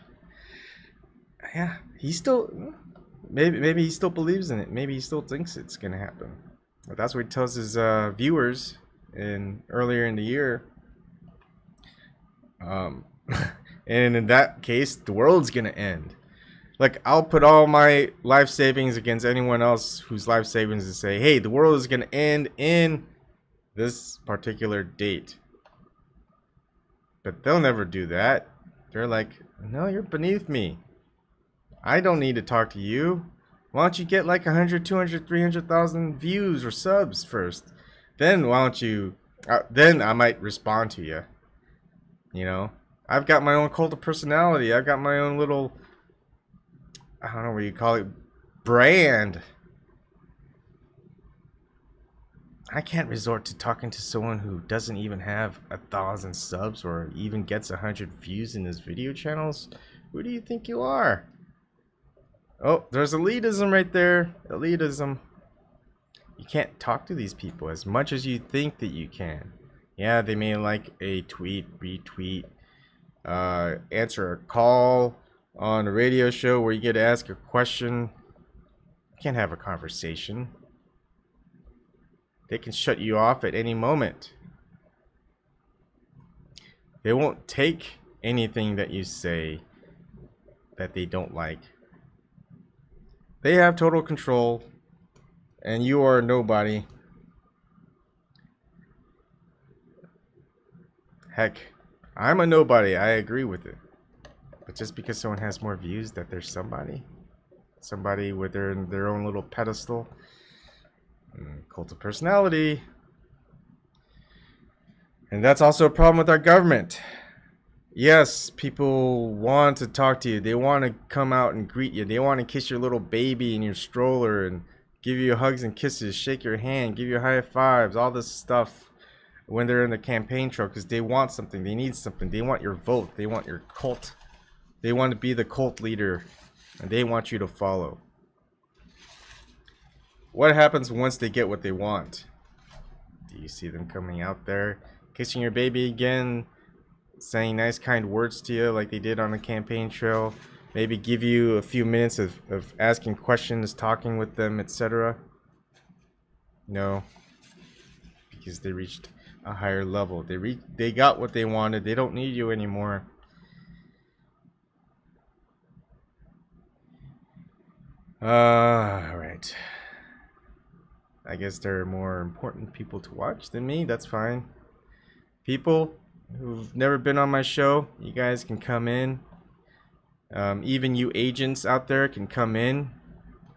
Yeah, he still, maybe he still believes in it. Maybe he still thinks it's gonna happen. But that's what he tells his viewers earlier in the year. And in that case, the world's gonna end. Like, I'll put all my life savings against anyone else whose life savings and say, hey, the world is gonna end in this particular date. But they'll never do that. They're like, no, you're beneath me. I don't need to talk to you. Why don't you get like 100, 200, 300,000 views or subs first? Then why don't you, then I might respond to you. You know, I've got my own cult of personality. I've got my own little, I don't know what you call it, brand. I can't resort to talking to someone who doesn't even have 1,000 subs or even gets 100 views in his video channels. Who do you think you are? Oh, there's elitism right there. Elitism. You can't talk to these people as much as you think that you can. Yeah, they may like a tweet, retweet, answer a call on a radio show where you get to ask a question. You can't have a conversation. They can shut you off at any moment. They won't take anything that you say that they don't like. They have total control, and you are nobody. Heck, I'm a nobody. I agree with it. But just because someone has more views, that they're somebody with their own little pedestal. Cult of personality. And that's also a problem with our government. Yes, people want to talk to you. They want to come out and greet you. They want to kiss your little baby in your stroller and give you hugs and kisses, shake your hand, give you high fives, all this stuff when they're in the campaign trail, because they want something. They need something. They want your vote. They want your cult. They want to be the cult leader, and they want you to follow. What happens once they get what they want? Do you see them coming out there, kissing your baby again, saying nice kind words to you like they did on the campaign trail, maybe give you a few minutes of asking questions, talking with them, etc.? No, because they reached a higher level. They got what they wanted. They don't need you anymore. All right. I guess there are more important people to watch than me. That's fine. People who've never been on my show, you guys can come in. Even you agents out there can come in.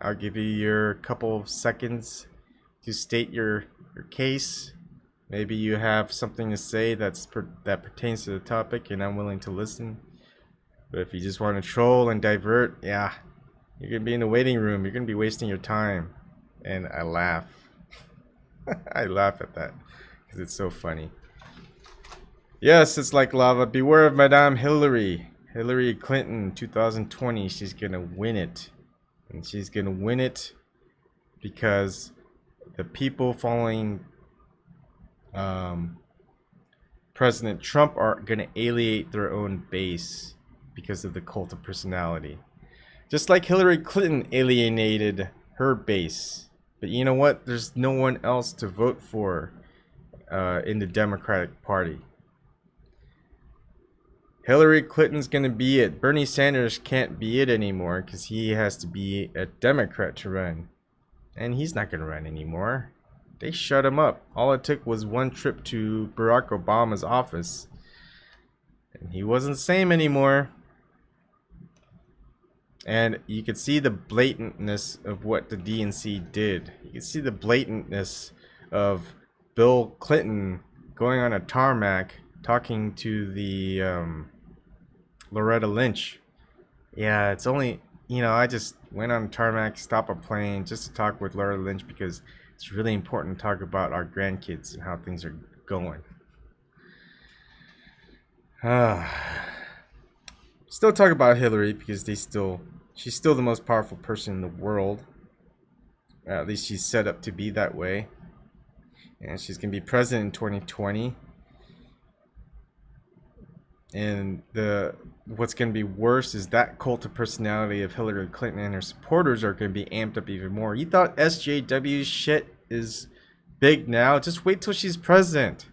I'll give you your couple of seconds to state your case. Maybe you have something to say that pertains to the topic and I'm willing to listen. But if you just want to troll and divert, yeah, you're going to be in the waiting room. You're going to be wasting your time. And I laugh. I laugh at that because it's so funny. Yes, it's like lava. Beware of Madame Hillary. Hillary Clinton, 2020. She's going to win it. And she's going to win it because the people following President Trump are going to alienate their own base because of the cult of personality. Just like Hillary Clinton alienated her base. But you know what? There's no one else to vote for in the Democratic Party. Hillary Clinton's going to be it. Bernie Sanders can't be it anymore because he has to be a Democrat to run. And he's not going to run anymore. They shut him up. All it took was one trip to Barack Obama's office. And he wasn't the same anymore. And you could see the blatantness of what the DNC did. You could see the blatantness of Bill Clinton going on a tarmac talking to the Loretta Lynch. Yeah, it's only, you know, I just went on a tarmac, stopped a plane just to talk with Loretta Lynch because it's really important to talk about our grandkids and how things are going. Still talk about Hillary because she's still the most powerful person in the world. At least she's set up to be that way. And she's going to be president in 2020. And what's going to be worse is that cult of personality of Hillary Clinton and her supporters are going to be amped up even more. You thought SJW's shit is big now? Just wait till she's president.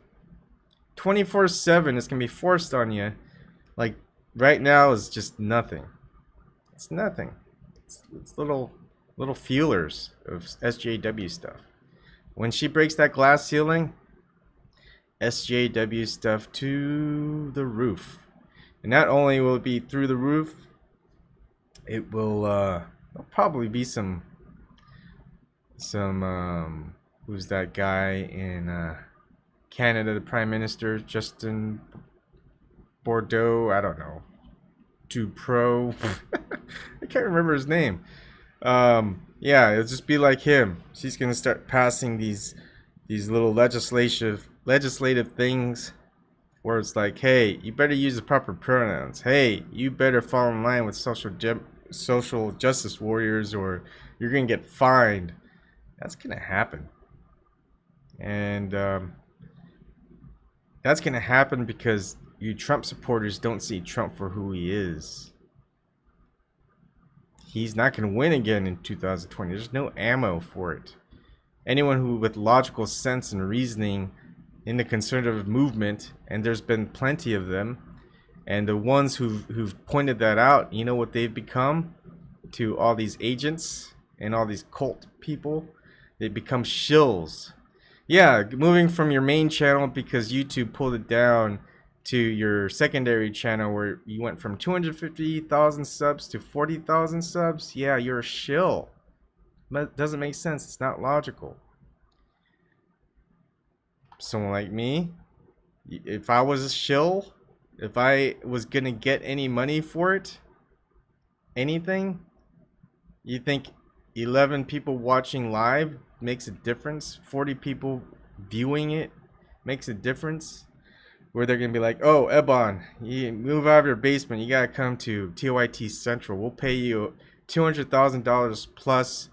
24/7 is going to be forced on you. Like right now is just nothing. It's nothing. It's little feelers of SJW stuff. When she breaks that glass ceiling, SJW stuff to the roof. And not only will it be through the roof, it will there'll probably be some who's that guy in Canada, the Prime Minister, Justin Bordeaux, I don't know. Pro. I can't remember his name. Yeah, it'll just be like him. She's gonna start passing these little legislative things where it's like, hey, you better use the proper pronouns. Hey, you better fall in line with social justice warriors or you're gonna get fined. That's gonna happen. And that's gonna happen because you Trump supporters don't see Trump for who he is. He's not going to win again in 2020. There's no ammo for it. Anyone who with logical sense and reasoning in the conservative movement, and there's been plenty of them, and the ones who've pointed that out, you know what they've become to all these agents and all these cult people? They become shills. Yeah, moving from your main channel because YouTube pulled it down to your secondary channel where you went from 250,000 subs to 40,000 subs. Yeah, you're a shill. That doesn't make sense. It's not logical. Someone like me, if I was a shill, if I was gonna get any money for it, anything, you think 11 people watching live makes a difference? 40 people viewing it makes a difference? Where they're gonna be like, oh, Ebon, you move out of your basement, you gotta come to TYT Central. We'll pay you $200,000 plus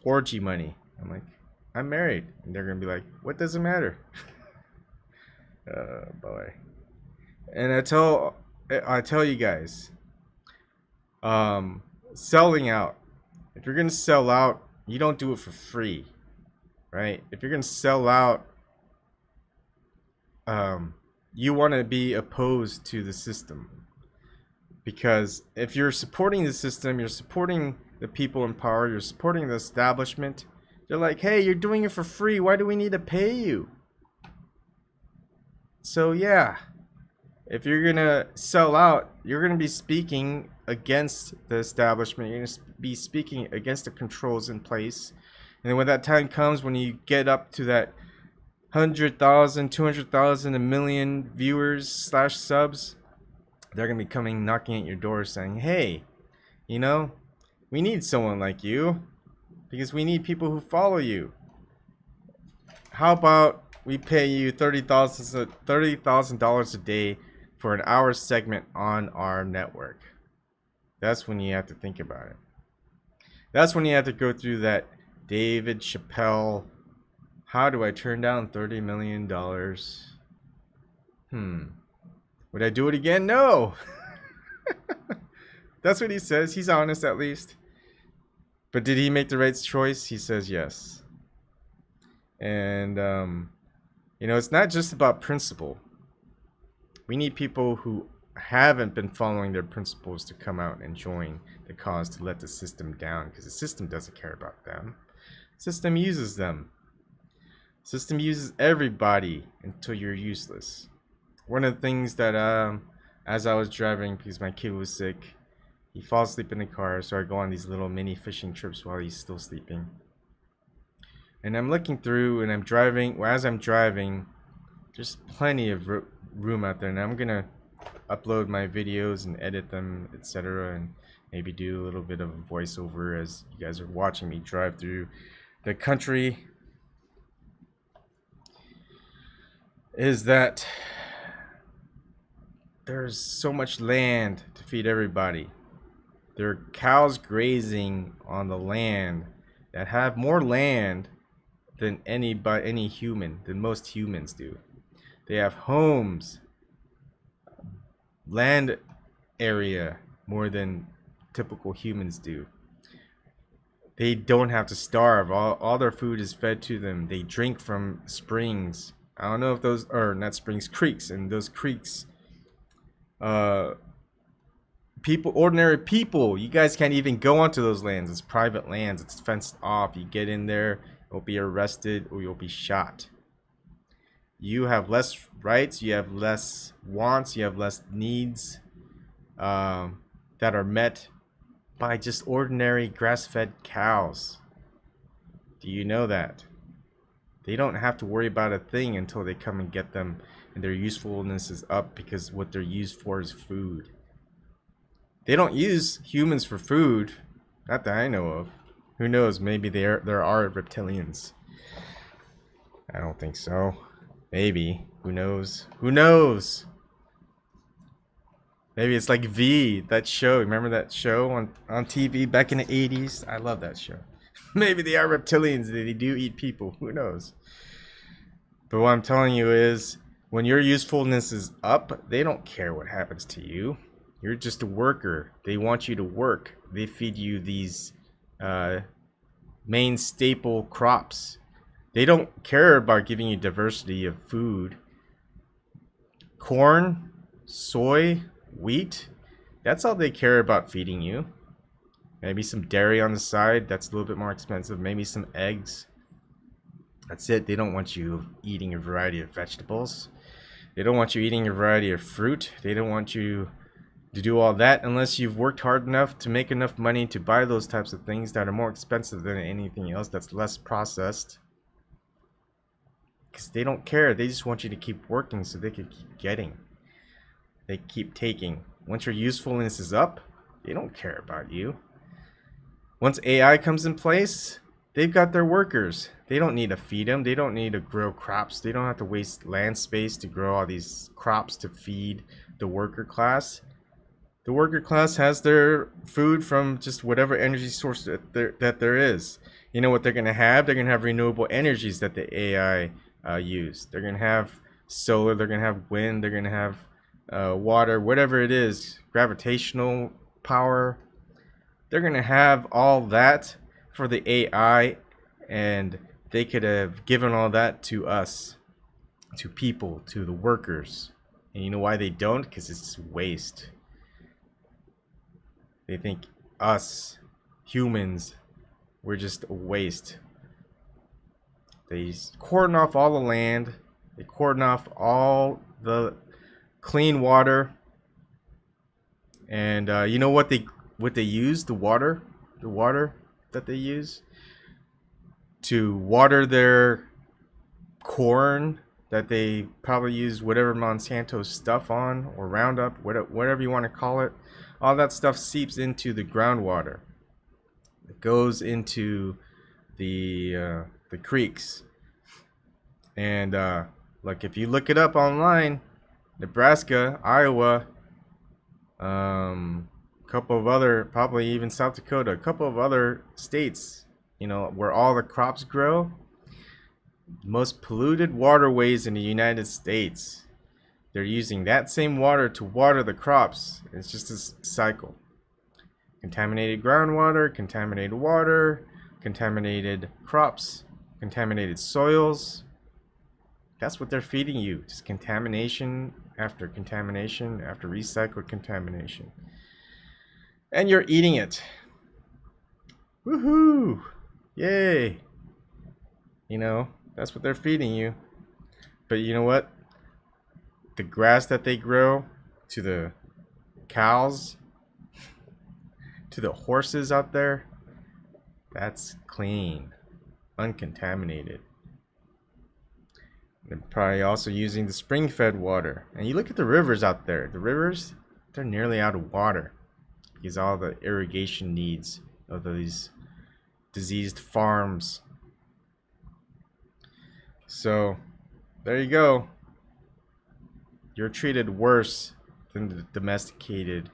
orgy money. I'm like, I'm married. And they're gonna be like, what does it matter? Oh boy. And I tell you guys, selling out. If you're gonna sell out, you don't do it for free, right? If you're gonna sell out, you want to be opposed to the system, because if you're supporting the system, you're supporting the people in power, you're supporting the establishment. They're like, hey, you're doing it for free, why do we need to pay you? So yeah, if you're gonna sell out, you're gonna be speaking against the establishment, you're gonna be speaking against the controls in place. And then when that time comes, when you get up to that 100,000, 200,000, a million viewers / subs, they're going to be coming knocking at your door saying, hey, you know, we need someone like you because we need people who follow you. How about we pay you $30,000 a day for an hour segment on our network? That's when you have to think about it. That's when you have to go through that David Chappelle, how do I turn down $30 million? Would I do it again? No. That's what he says. He's honest at least. But did he make the right choice? He says yes. And, you know, it's not just about principle. We need people who haven't been following their principles to come out and join the cause to let the system down, because the system doesn't care about them. The system uses them. The system uses everybody until you're useless. One of the things that, as I was driving, because my kid was sick, he falls asleep in the car, so I go on these little mini fishing trips while he's still sleeping. And I'm looking through and I'm driving. Well, as I'm driving, there's plenty of room out there. And I'm going to upload my videos and edit them, etc. And maybe do a little bit of a voiceover as you guys are watching me drive through the country. Is that there's so much land to feed everybody. There are cows grazing on the land that have more land than any human, than most humans do. They have homes, land area more than typical humans do. They don't have to starve. All their food is fed to them. They drink from springs. I don't know if those are not springs, creeks, and those creeks, ordinary people, you guys can't even go onto those lands. It's private lands. It's fenced off. You get in there, you'll be arrested or you'll be shot. You have less rights. You have less wants. You have less needs that are met by just ordinary grass-fed cows. Do you know that? They don't have to worry about a thing until they come and get them and their usefulness is up, because what they're used for is food. They don't use humans for food, not that I know of. Who knows, maybe there are reptilians. I don't think so. Maybe. Who knows? Who knows? Maybe it's like V, that show. Remember that show on TV back in the 80s? I love that show. Maybe they are reptilians. They do eat people. Who knows? But what I'm telling you is, when your usefulness is up, they don't care what happens to you. You're just a worker. They want you to work. They feed you these main staple crops. They don't care about giving you diversity of food. Corn, soy, wheat, that's all they care about feeding you. Maybe some dairy on the side, that's a little bit more expensive. Maybe some eggs. That's it. They don't want you eating a variety of vegetables. They don't want you eating a variety of fruit. They don't want you to do all that unless you've worked hard enough to make enough money to buy those types of things that are more expensive than anything else that's less processed. Because they don't care. They just want you to keep working so they can keep getting. They keep taking. Once your usefulness is up, they don't care about you. Once AI comes in place, they've got their workers. They don't need to feed them. They don't need to grow crops. They don't have to waste land space to grow all these crops to feed the worker class. The worker class has their food from just whatever energy source that there is. You know what they're going to have? They're going to have renewable energies that the AI use. They're going to have solar. They're going to have wind. They're going to have water, whatever it is, gravitational power. They're going to have all that for the AI, and they could have given all that to us, to people, to the workers. And you know why they don't? Because it's waste. They think us, humans, we're just a waste. They cordon off all the land. They cordon off all the clean water. And you know what they use? The water that they use to water their corn that they probably use whatever Monsanto stuff on, or Roundup, whatever you want to call it. All that stuff seeps into the groundwater. It goes into the creeks. And like if you look it up online, Nebraska, Iowa, couple of other, probably even South Dakota, a couple of other states, you know, where all the crops grow, most polluted waterways in the United States. They're using that same water to water the crops. It's just a cycle. Contaminated groundwater, contaminated water, contaminated crops, contaminated soils. That's what they're feeding you. Just contamination after contamination after recycled contamination. And you're eating it. Woohoo! Yay! You know, that's what they're feeding you. But you know what? The grass that they grow, to the cows, to the horses out there, that's clean, uncontaminated. They're probably also using the spring-fed water. And you look at the rivers out there. The rivers, they're nearly out of water because all the irrigation needs of these diseased farms. So, there you go. You're treated worse than the domesticated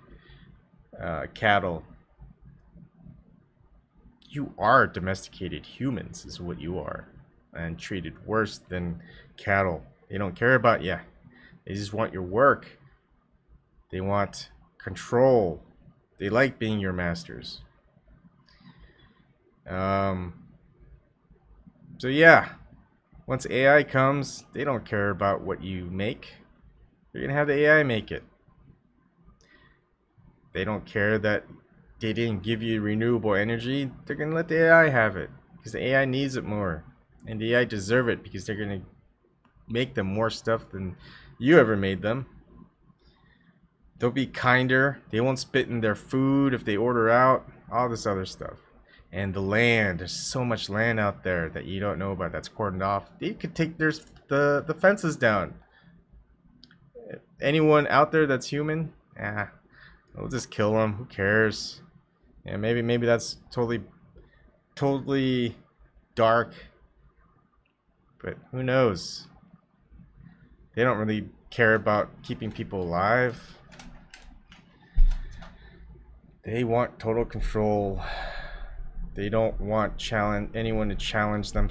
cattle. You are domesticated humans is what you are, and treated worse than cattle. They don't care about you. They just want your work. They want control. They like being your masters. So yeah, once AI comes, they don't care about what you make. You're gonna have the AI make it. They don't care that they didn't give you renewable energy. They're gonna let the AI have it because the AI needs it more, and the AI deserve it because they're gonna make them more stuff than you ever made them. They'll be kinder. They won't spit in their food if they order out. All this other stuff. And the land, there's so much land out there that you don't know about that's cordoned off. They could take the fences down. Anyone out there that's human, we'll just kill them. Who cares? Yeah, maybe that's totally dark, but who knows? They don't really care about keeping people alive. They want total control. They don't want anyone to challenge them.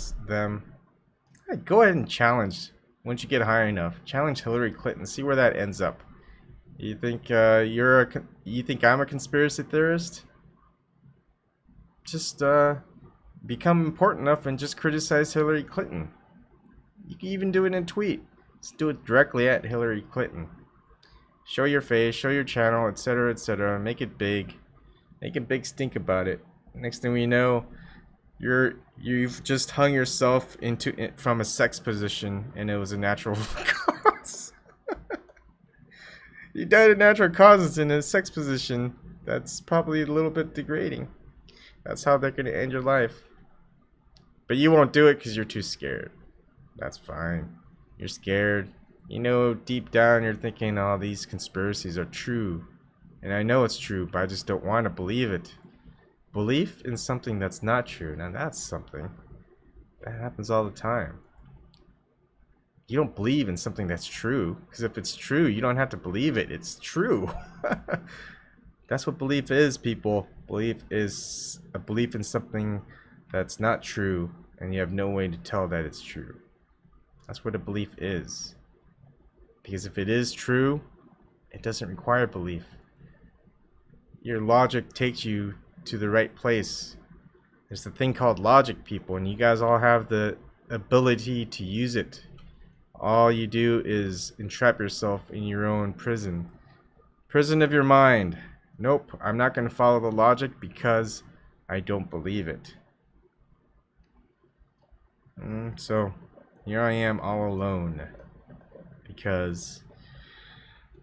Right, go ahead and challenge. Once you get high enough, challenge Hillary Clinton. See where that ends up. You think you think I'm a conspiracy theorist? Just become important enough and just criticize Hillary Clinton. You can even do it in a tweet. Just do it directly at Hillary Clinton. Show your face, show your channel, etc., etc. Make it big. Make a big stink about it. Next thing we know, you've just hung yourself from a sex position, and it was a natural cause. You died of natural causes in a sex position. That's probably a little bit degrading. That's how they're gonna end your life. But you won't do it because you're too scared. That's fine. You're scared. You know, deep down you're thinking, oh, these conspiracies are true. And I know it's true, but I just don't want to believe it. Belief in something that's not true. Now that's something. That happens all the time. You don't believe in something that's true, because if it's true, you don't have to believe it. It's true. That's what belief is, people. Belief is a belief in something that's not true, and you have no way to tell that it's true. That's what a belief is. Because if it is true, it doesn't require belief. Your logic takes you to the right place. There's a thing called logic, people, and you guys all have the ability to use it. All you do is entrap yourself in your own prison. Prison of your mind. Nope, I'm not going to follow the logic because I don't believe it. So, here I am all alone because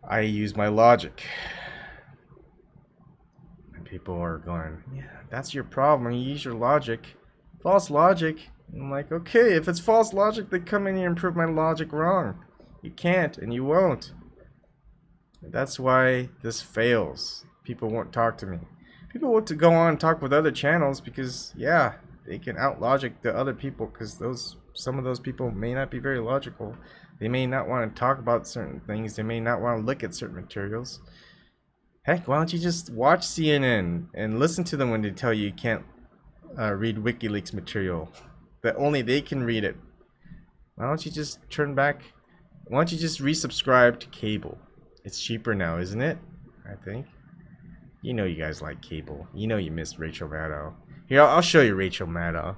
I use my logic. And people are going, yeah, that's your problem. You use your logic. False logic. I'm like, okay, if it's false logic, then come in here and prove my logic wrong. You can't, and you won't. That's why this fails. People won't talk to me. People want to go on and talk with other channels because, yeah, they can out-logic the other people because some of those people may not be very logical. They may not want to talk about certain things. They may not want to look at certain materials. Heck, why don't you just watch CNN and listen to them when they tell you can't read WikiLeaks material, that only they can read it. Why don't you just turn back? Why don't you just resubscribe to cable? It's cheaper now, isn't it? I think. You know you guys like cable. You know you miss Rachel Maddow. Here, I'll show you Rachel Maddow.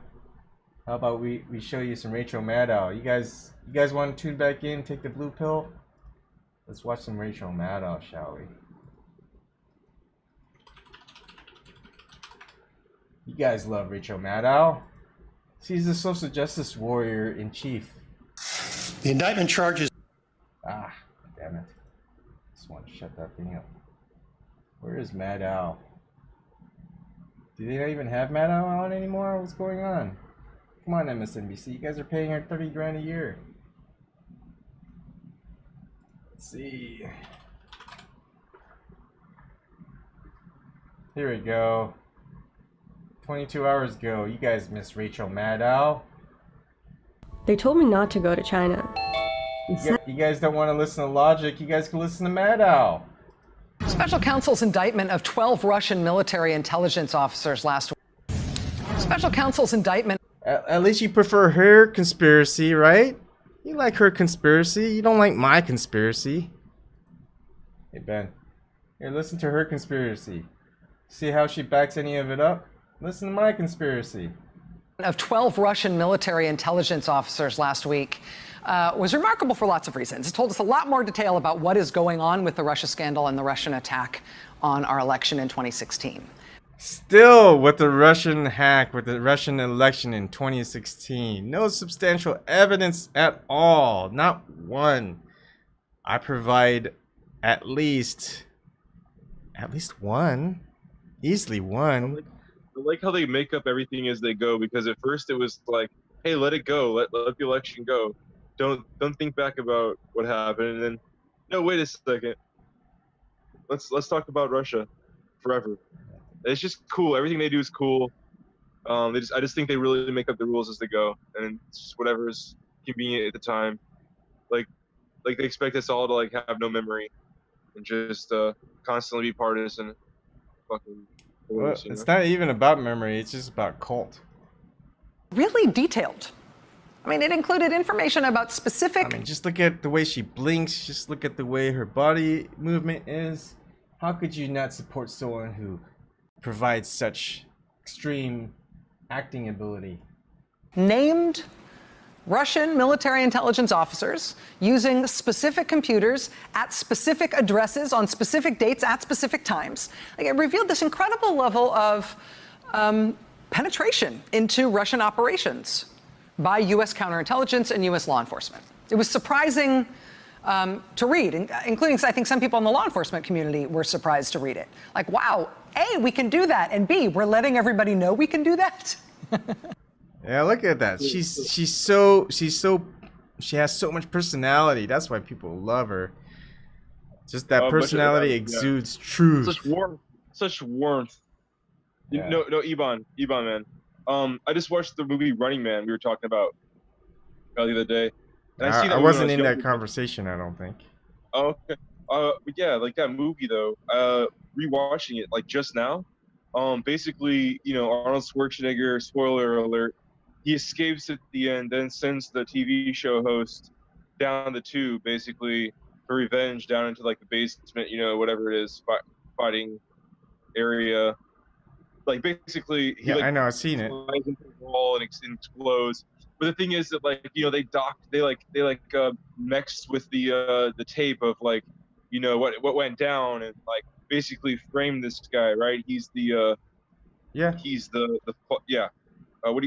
How about we show you some Rachel Maddow? You guys want to tune back in, take the blue pill? Let's watch some Rachel Maddow, shall we? You guys love Rachel Maddow. She's the social justice warrior in chief. The indictment charges. Ah, damn it. Just want to shut that thing up. Where is Maddow? Do they not even have Maddow on anymore? What's going on? Come on, MSNBC. You guys are paying her 30 grand a year. Let's see. Here we go. 22 hours ago, you guys miss Rachel Maddow. They told me not to go to China. You guys don't want to listen to logic, you guys can listen to Maddow. Special counsel's indictment of 12 Russian military intelligence officers last week. Special counsel's indictment. At least you prefer her conspiracy, right? You like her conspiracy. You don't like my conspiracy. Hey, Ben. Here, listen to her conspiracy. See how she backs any of it up? Listen to my conspiracy. Of 12 Russian military intelligence officers last week was remarkable for lots of reasons. It told us a lot more detail about what is going on with the Russia scandal and the Russian attack on our election in 2016. Still with the Russian hack, with the Russian election in 2016. No substantial evidence at all. Not one. I provide at least one. Easily one. I like how they make up everything as they go, because at first it was like, hey, let it go, let the election go. Don't think back about what happened. And then, no, wait a second. Let's talk about Russia forever. It's just cool. Everything they do is cool. I just think they really make up the rules as they go, and it's just whatever is convenient at the time. Like they expect us all to like have no memory and just constantly be partisan. Fucking. Well, it's not even about memory, it's just about cult. Really detailed. I mean, it included information about specific... I mean, just look at the way she blinks, just look at the way her body movement is. How could you not support someone who provides such extreme acting ability? Named Russian military intelligence officers using specific computers at specific addresses on specific dates at specific times. Like, it revealed this incredible level of penetration into Russian operations by U.S. counterintelligence and U.S. law enforcement. It was surprising to read, including, I think, some people in the law enforcement community were surprised to read it. Like, wow, A, we can do that, and B, we're letting everybody know we can do that. Yeah, look at that. She has so much personality. That's why people love her. Just that personality exudes truth. Such warmth. Yeah. No, Ebon, man. I just watched the movie Running Man we were talking about the other day. And I wasn't in that conversation, I don't think. Oh, okay. But yeah, like that movie though. Rewatching it like just now. Basically, Arnold Schwarzenegger, spoiler alert, he escapes at the end, then sends the TV show host down the tube, basically for revenge, down into like the basement, whatever it is, fighting area. Like basically, I know, I've seen it. Into the wall and explodes. But the thing is that they mixed with the tape of like, what went down, and like basically framed this guy, right? He's the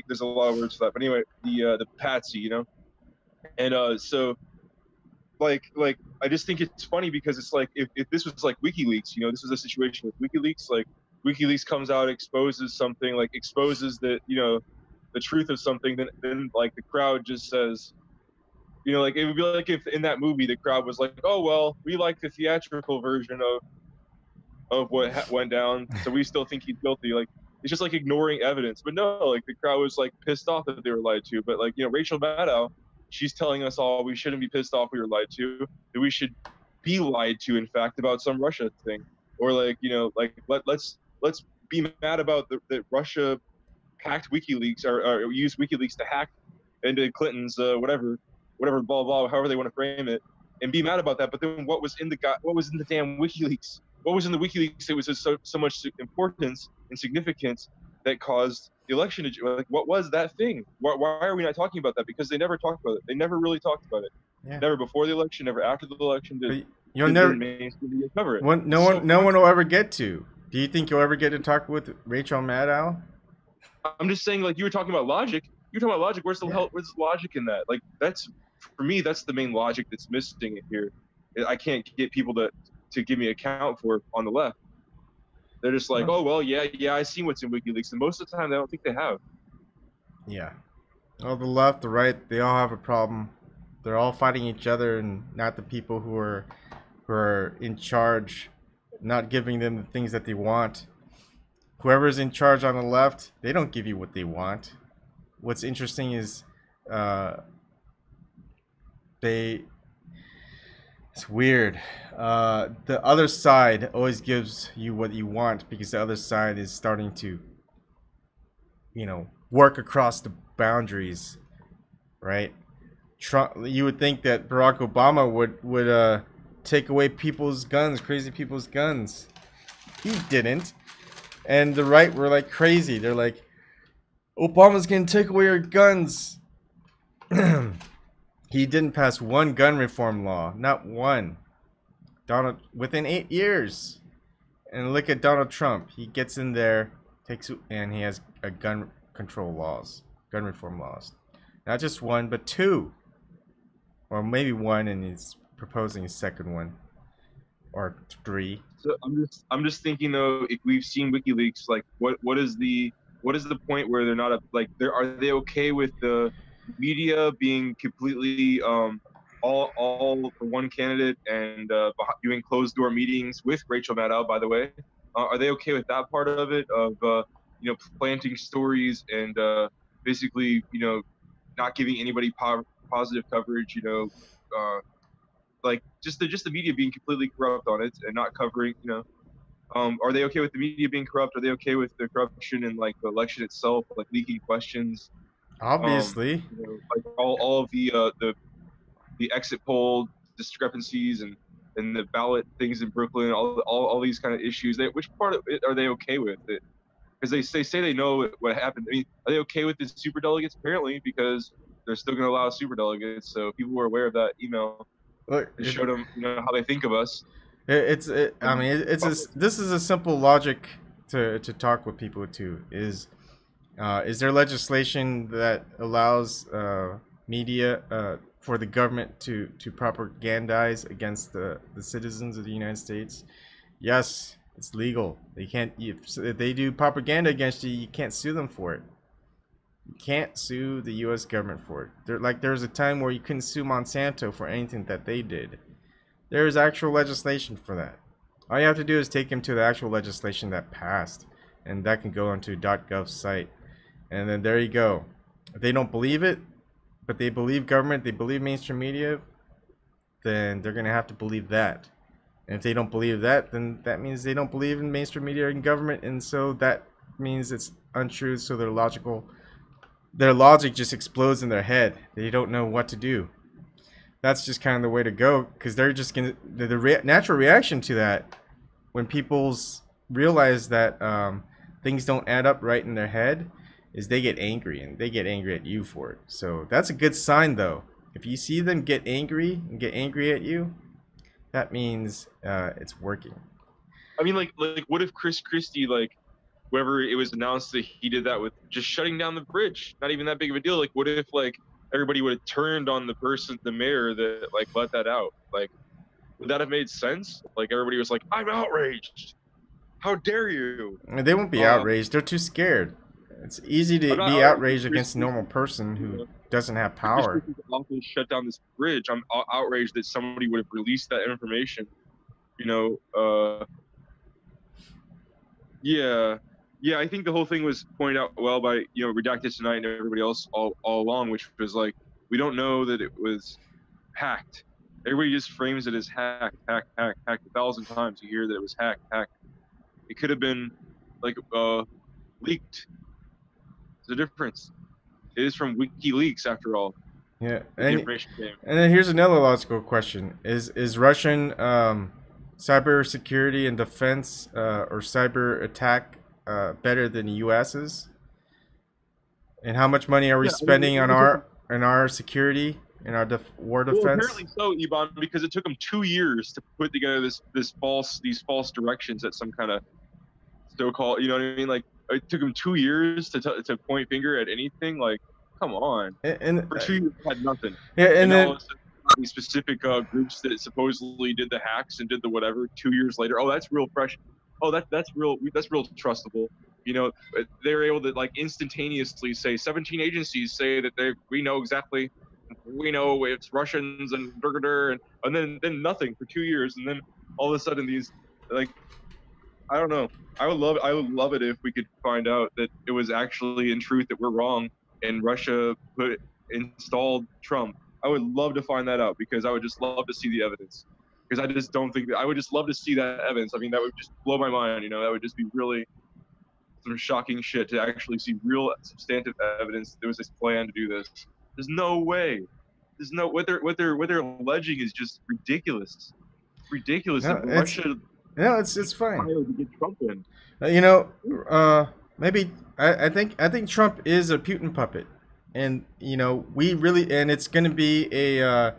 there's a lot of words for that, but anyway, the patsy, and so like I just think it's funny because it's like if this was like WikiLeaks, this was a situation with WikiLeaks, like WikiLeaks comes out, exposes something, like exposes that the truth of something, then like the crowd just says, you know, like it would be like if in that movie the crowd was like, oh well, we like the theatrical version of what went down, so we still think he's guilty. Like it's just like ignoring evidence. But no, like the crowd was like pissed off that they were lied to. But like, you know, Rachel Maddow, she's telling us all we shouldn't be pissed off we were lied to, that we should be lied to, in fact, about some Russia thing. Or like, you know, like let's be mad about that Russia hacked WikiLeaks or used WikiLeaks to hack into Clinton's whatever blah blah, however they want to frame it, and be mad about that. But then what was in the damn WikiLeaks? What was in the WikiLeaks that was so much importance and significance that caused the election to, like, what was that thing? Why are we not talking about that? Because they never talked about it. They never really talked about it. Yeah. Never before the election, never after the election. You'll never cover it. No one will ever get to. Do you think you'll ever get to talk with Rachel Maddow? I'm just saying, like, you were talking about logic. You're talking about logic. Where's the logic in that? Like, that's, for me, that's the main logic that's missing here. I can't get people to give me account for on the left. They're just like, oh well, yeah, I see what's in WikiLeaks, and most of the time, I don't think they have. Yeah. Well, the left, the right, they all have a problem. They're all fighting each other, and not the people who are in charge, not giving them the things that they want. Whoever's in charge on the left, they don't give you what they want. What's interesting is it's weird. The other side always gives you what you want because the other side is starting to, you know, work across the boundaries, right? Trump, you would think that Barack Obama would take away people's guns, crazy people's guns. He didn't. And the right were like crazy. They're like, Obama's gonna take away your guns. He didn't pass one gun reform law, not one. Donald, within 8 years. And look at Donald Trump. He gets in there, and he has a gun reform laws. Not just one, but two. Or maybe one, and he's proposing a second one. Or three. So I'm just thinking though, if we've seen WikiLeaks, like what is the point where they're not are they okay with the media being completely all for one candidate and doing closed door meetings with Rachel Maddow, by the way? Are they okay with that part of it, of you know, planting stories and basically, you know, not giving anybody positive coverage, you know, like just the media being completely corrupt on it and not covering, you know, are they okay with the media being corrupt? Are they okay with the corruption in like the election itself, like leaking questions? Obviously, you know, like all of the exit poll discrepancies and the ballot things in Brooklyn, all these kind of issues. Which part of it are they okay with it? Because they say they know what happened. I mean, are they okay with the superdelegates? Apparently, because they're still going to allow superdelegates. So people were aware of that email. Look, it showed them, you know, how they think of us. I mean, this is a simple logic to talk with people too. Is there legislation that allows media for the government to propagandize against the citizens of the United States? Yes, it's legal. They can't. If they do propaganda against you, you can't sue them for it. You can't sue the U.S. government for it. There's a time where you couldn't sue Monsanto for anything that they did. There is actual legislation for that. All you have to do is take them to the actual legislation that passed, and that can go onto .gov site, and then there you go. If they don't believe it, but they believe government, they believe mainstream media, then they're gonna have to believe that. And if they don't believe that, then that means they don't believe in mainstream media and government, and so that means it's untrue. So their logic just explodes in their head. They don't know what to do. That's just kind of the way to go, because they're just gonna natural reaction to that when people realize that things don't add up right in their head is they get angry, and they get angry at you for it. So that's a good sign, though. If you see them get angry at you, that means it's working. I mean, like what if Chris Christie, like, whoever it was announced that he did that with, just shutting down the bridge? Not even that big of a deal. Like, what if like everybody would have turned on the mayor that like let that out? Like, would that have made sense? Like, everybody was like, I'm outraged. How dare you? They won't be outraged. They're too scared. It's easy to be outraged against a normal person who doesn't have power. Just because the office shut down this bridge, I'm outraged that somebody would have released that information. Yeah, I think the whole thing was pointed out well by Redacted Tonight and everybody else all along, which was like, we don't know that it was hacked. Everybody just frames it as hacked 1,000 times. You hear that it was hacked. It could have been like leaked. There's a difference. It is from WikiLeaks after all. Yeah, and then here's another logical question: Is Russian cyber security and defense or cyber attack better than the U.S.'s? And how much money are we spending on our security and our war defense? Well, apparently so, Ebon, because it took them 2 years to put together these false directions at some kind of so-called, you know what I mean? Like, it took them 2 years to point finger at anything. Like, come on. And for 2 years, had nothing. Yeah, and then all of a sudden, these specific groups that supposedly did the hacks and did the whatever 2 years later. Oh, that's real fresh. Oh, that's real trustable. They were able to like instantaneously say 17 agencies say that we know it's Russians and and then nothing for 2 years, and then all of a sudden these like, I don't know. I would love it if we could find out that it was actually in truth that we're wrong and Russia installed Trump. I would love to find that out, because I would just love to see the evidence. Because I just don't think I would just love to see that evidence. I mean, that would just blow my mind. That would just be really some shocking shit to actually see real substantive evidence. There was this plan to do this. There's no way. There's no what they're alleging is just ridiculous. Ridiculous. It's fine. To get Trump in. Maybe I think Trump is a Putin puppet, and it's going to be a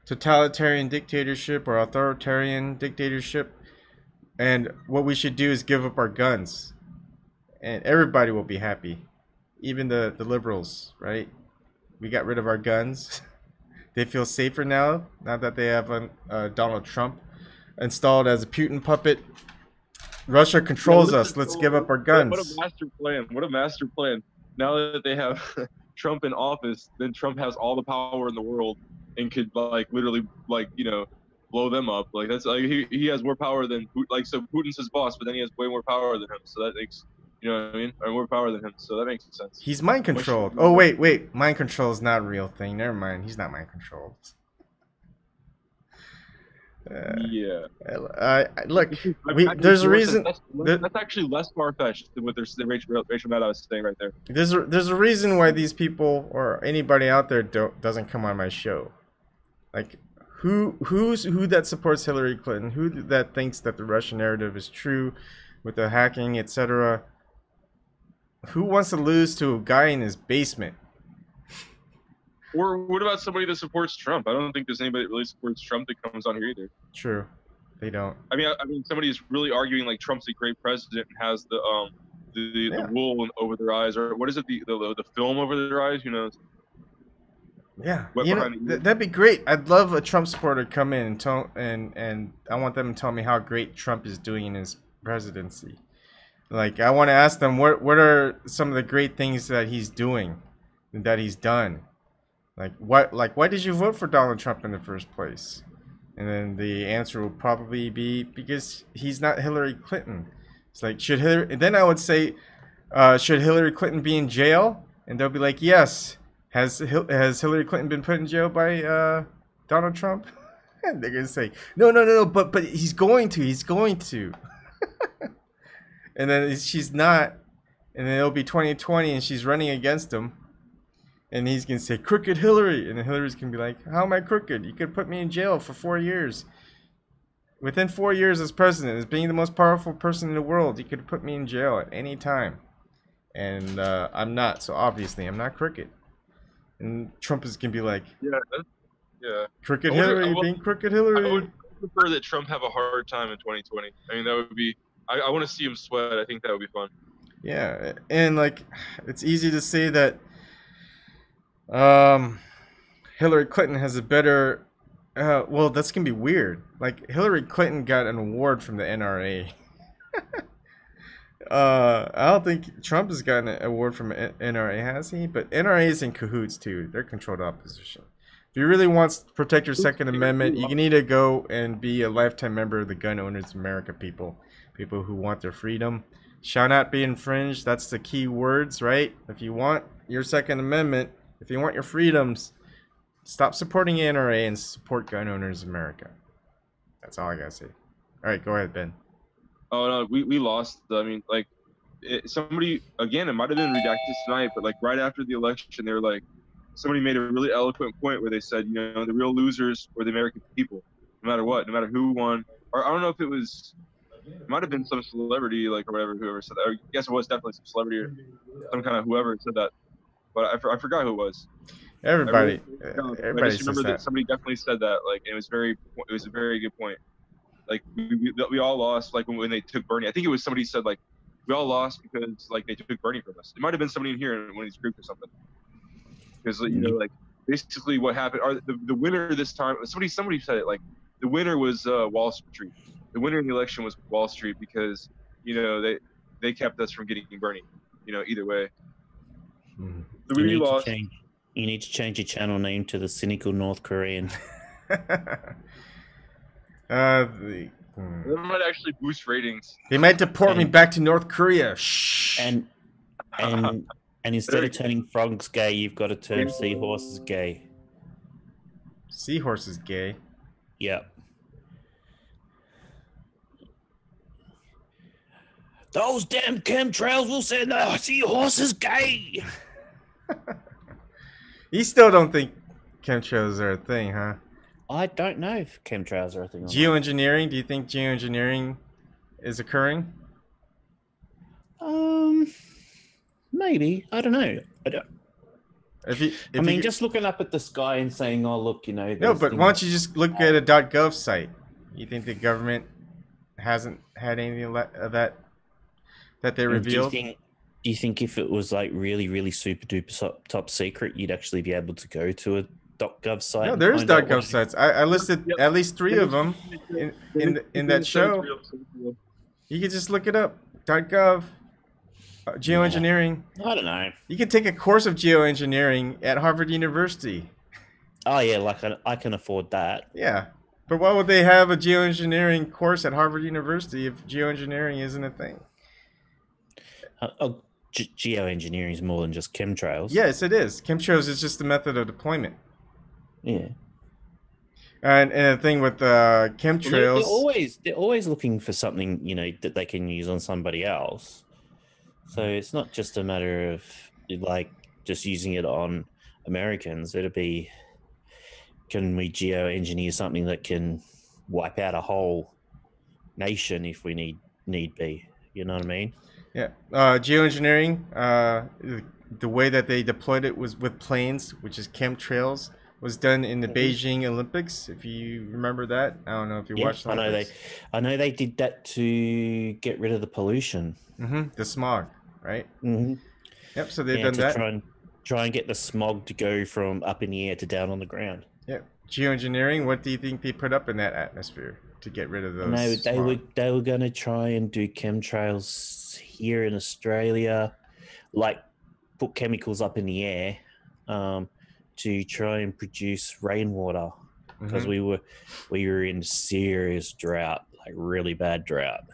totalitarian dictatorship or authoritarian dictatorship, and what we should do is give up our guns, and everybody will be happy, even the liberals, right? We got rid of our guns. They feel safer now that they have Donald Trump installed as a Putin puppet. Russia controls us. Let's give up our guns. What a master plan. What a master plan. Now that they have Trump in office, then Trump has all the power in the world and could literally blow them up. Like, that's like he has more power than so Putin's his boss, but then he has way more power than him. So that makes what I mean? Or more power than him. So that makes sense. He's mind controlled. Oh wait. Mind control is not a real thing. Never mind. He's not mind controlled. Look, there's a reason. That's actually less far-fetched than what Rachel Maddow is saying right there. There's a reason why these people or anybody out there doesn't come on my show. Like, who that supports Hillary Clinton? Who that thinks that the Russian narrative is true, with the hacking, etc. Who wants to lose to a guy in his basement? Or what about somebody that supports Trump? I don't think there's anybody that really supports Trump that comes on here either. True, they don't. I mean, somebody is really arguing like Trump's a great president and has the wool over their eyes, or what is it, the film over their eyes? Who knows? Yeah, that'd be great. I'd love a Trump supporter to come in and I want them to tell me how great Trump is doing in his presidency. Like, I want to ask them what are some of the great things that he's doing, that he's done. Why did you vote for Donald Trump in the first place? And then the answer will probably be because he's not Hillary Clinton. It's like, and then I would say, should Hillary Clinton be in jail? And they'll be like, yes. Has Hillary Clinton been put in jail by Donald Trump? And they're gonna say, no, but he's going to. And then she's not, and then it'll be 2020 and she's running against him. And he's going to say, crooked Hillary. And then Hillary's going to be like, how am I crooked? You could put me in jail for 4 years. Within 4 years as president, as being the most powerful person in the world, you could put me in jail at any time. And I'm not. So obviously, I'm not crooked. And Trump is going to be like, crooked Hillary, being crooked Hillary. I would prefer that Trump have a hard time in 2020. I mean, that would be, I want to see him sweat. I think that would be fun. Yeah. And it's easy to say that Hillary Clinton has a better well, that's gonna be weird. Like, Hillary Clinton got an award from the NRA. I don't think Trump has gotten an award from NRA, has he? But NRA is in cahoots too. They're controlled opposition. If you really want to protect your Second Amendment, you need to go and be a lifetime member of the Gun Owners America people. People who want their freedom. Shall not be infringed. That's the key words, right? If you want your Second Amendment, if you want your freedoms, stop supporting NRA and support Gun Owners America. That's all I gotta say. All right, go ahead, Ben. Oh no, we lost. I mean, like, somebody again. It might have been redacted tonight, but like right after the election, they were like, somebody made a really eloquent point where they said, you know, the real losers were the American people, no matter what, no matter who won. Or I don't know if it was, it might have been some celebrity, like, or whatever, whoever said that. I guess it was definitely some celebrity or some kind of whoever said that, but I forgot who it was. Everybody I just remember says that somebody definitely said that. Like, it was a very good point. Like, we all lost, like, when they took Bernie. I think it was somebody said, like, we all lost because, like, they took Bernie from us. It might have been somebody in here in one of these groups or something. Because, you know, like, basically what happened, or the winner this time, somebody said it, like, the winner was Wall Street. The winner in the election was Wall Street because, you know, they kept us from getting Bernie, you know, either way. So we lost. You need to change your channel name to the cynical North Korean. That might actually boost ratings. They might deport me back to North Korea. Shh. And instead of turning frogs gay, you've got to turn seahorses gay. Seahorses gay? Yep. Those damn chemtrails will send the seahorses gay. You still don't think chemtrails are a thing, huh? I don't know if chemtrails are a thing. Geoengineering? Do you think geoengineering is occurring? Maybe. I don't know. I mean, you, just looking up at the sky and saying, "Oh, look, you know." No, but why don't you just look at a .gov site? You think the government hasn't had anything of that they revealed? Do you think if it was like really, really super duper top secret, you'd actually be able to go to a .gov site? No, there's .gov sites. I listed at least 3 of them in that show. You can just look it up. .gov. Geoengineering. I don't know. You can take a course of geoengineering at Harvard University. Oh yeah, like I can afford that. Yeah, but why would they have a geoengineering course at Harvard University if geoengineering isn't a thing? Geoengineering is more than just chemtrails. Yes, it is. Chemtrails is just the method of deployment. Yeah. And the thing with chemtrails, they're always looking for something, you know, that they can use on somebody else. So it's not just a matter of like just using it on Americans. It'll be, can we geoengineer something that can wipe out a whole nation if we need be? You know what I mean? Yeah. Geoengineering, the way that they deployed it was with planes, which is chemtrails, was done in the Beijing Olympics. If you remember that, I don't know if you watched. I know they did that to get rid of the pollution. The smog, right? Yep. So they've done to that. Try and get the smog to go from up in the air to down on the ground. Yep. Geoengineering. What do you think they put up in that atmosphere to get rid of those? No, they were going to try and do chemtrails here in Australia, like put chemicals up in the air to try and produce rainwater, because we were in serious drought, like really bad drought.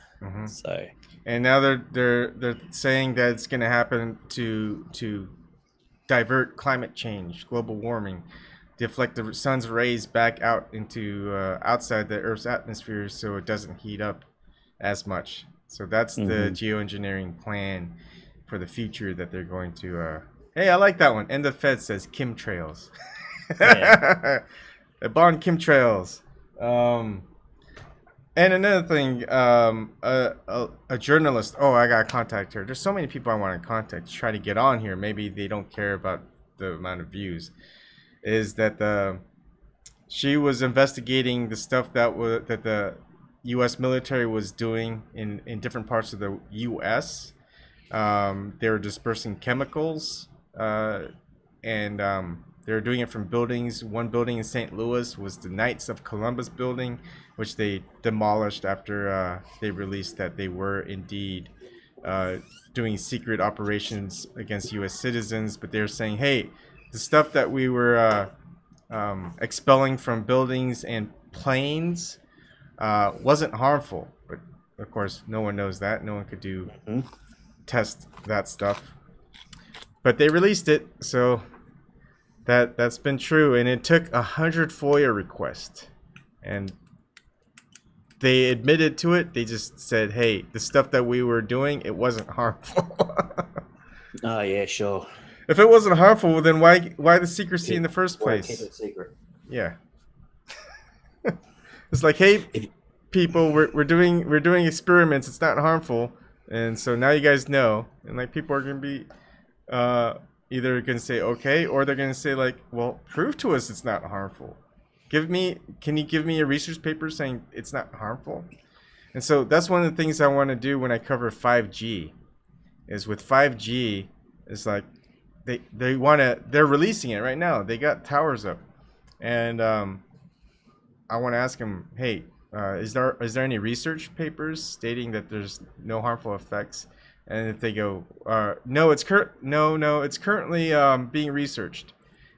So, and now they're saying that it's going to happen to divert climate change, global warming, deflect the sun's rays back out into outside the Earth's atmosphere, so it doesn't heat up as much. So that's the geoengineering plan for the future that they're going to. Hey, I like that one. And the Fed says chemtrails. Ebon chemtrails. And another thing, a journalist. Oh, I gotta contact her. There's so many people I want to contact to try to get on here. Maybe they don't care about the amount of views. Is that she was investigating the stuff that the U.S. military was doing in different parts of the U.S. They were dispersing chemicals, and they were doing it from buildings. One building in St. Louis was the Knights of Columbus building, which they demolished after they released that they were indeed doing secret operations against U.S. citizens, but they're saying, hey, the stuff that we were expelling from buildings and planes wasn't harmful. But of course, no one knows that. No one could do test that stuff. But they released it, so that's been true. And it took 100 FOIA requests, and they admitted to it. They just said, hey, the stuff that we were doing, it wasn't harmful. Oh, yeah, sure. If it wasn't harmful, then why the secrecy in the first place? Keep it secret. Yeah. It's like, hey, people, we're doing experiments. It's not harmful, and so now you guys know. And like, people are gonna be either gonna say okay, or they're gonna say like, well, prove to us it's not harmful. Can you give me a research paper saying it's not harmful? And so that's one of the things I want to do when I cover 5G. Is with 5G, it's like they're releasing it right now. They got towers up, and I want to ask them, hey, is there any research papers stating that there's no harmful effects? And if they go, no, it's currently being researched,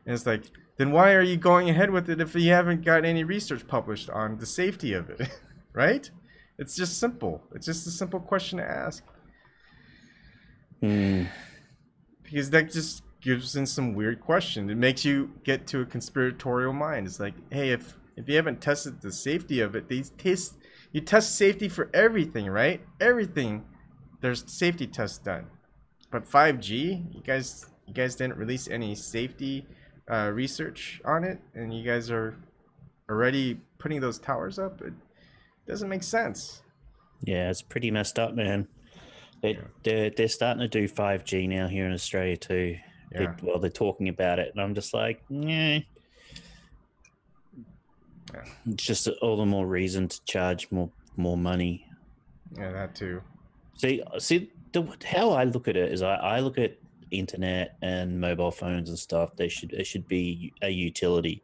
and it's like, then why are you going ahead with it if you haven't got any research published on the safety of it, right? It's just simple. It's just a simple question to ask. Because that just gives in some weird question. It makes you get to a conspiratorial mind. It's like, hey, if you haven't tested the safety of it, you test safety for everything, right? Everything, there's safety tests done. But 5G, you guys didn't release any safety research on it, and you guys are already putting those towers up. It doesn't make sense. Yeah, it's pretty messed up, man. They're starting to do 5G now here in Australia too. Yeah. They're talking about it, and I'm just like, yeah. It's just all the more reason to charge more money. Yeah, that too. See, how I look at it is I look at internet and mobile phones and stuff. It should be a utility.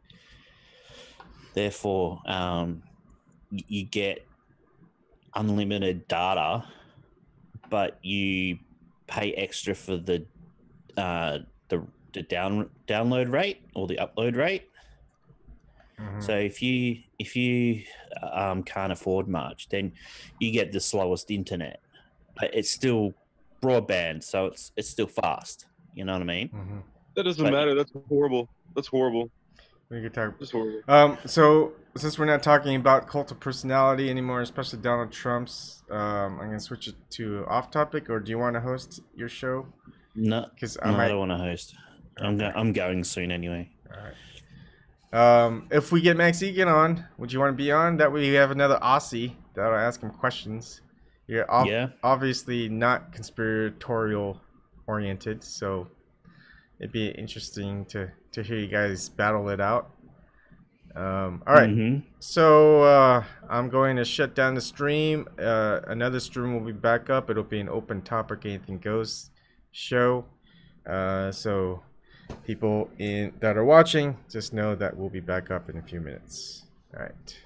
Therefore, you get unlimited data, but you pay extra for the download rate or the upload rate. Mm-hmm. So if you can't afford much, then you get the slowest internet, but it's still broadband, so it's still fast. You know what I mean? Mm-hmm. That doesn't matter. That's horrible. That's horrible. We could talk. That's horrible. So since we're not talking about cult of personality anymore, especially Donald Trump's, I'm gonna switch it to off topic. Or do you want to host your show? No, because I don't want to host. Okay. I'm going soon anyway. All right. If we get Max Egan on, would you want to be on? That way we have another Aussie that'll ask him questions. You're obviously not conspiratorial oriented, so it'd be interesting to hear you guys battle it out. All right. Mm-hmm. So I'm going to shut down the stream. Another stream will be back up. It'll be an open topic, anything goes show. So people that are watching, just know that we'll be back up in a few minutes. All right.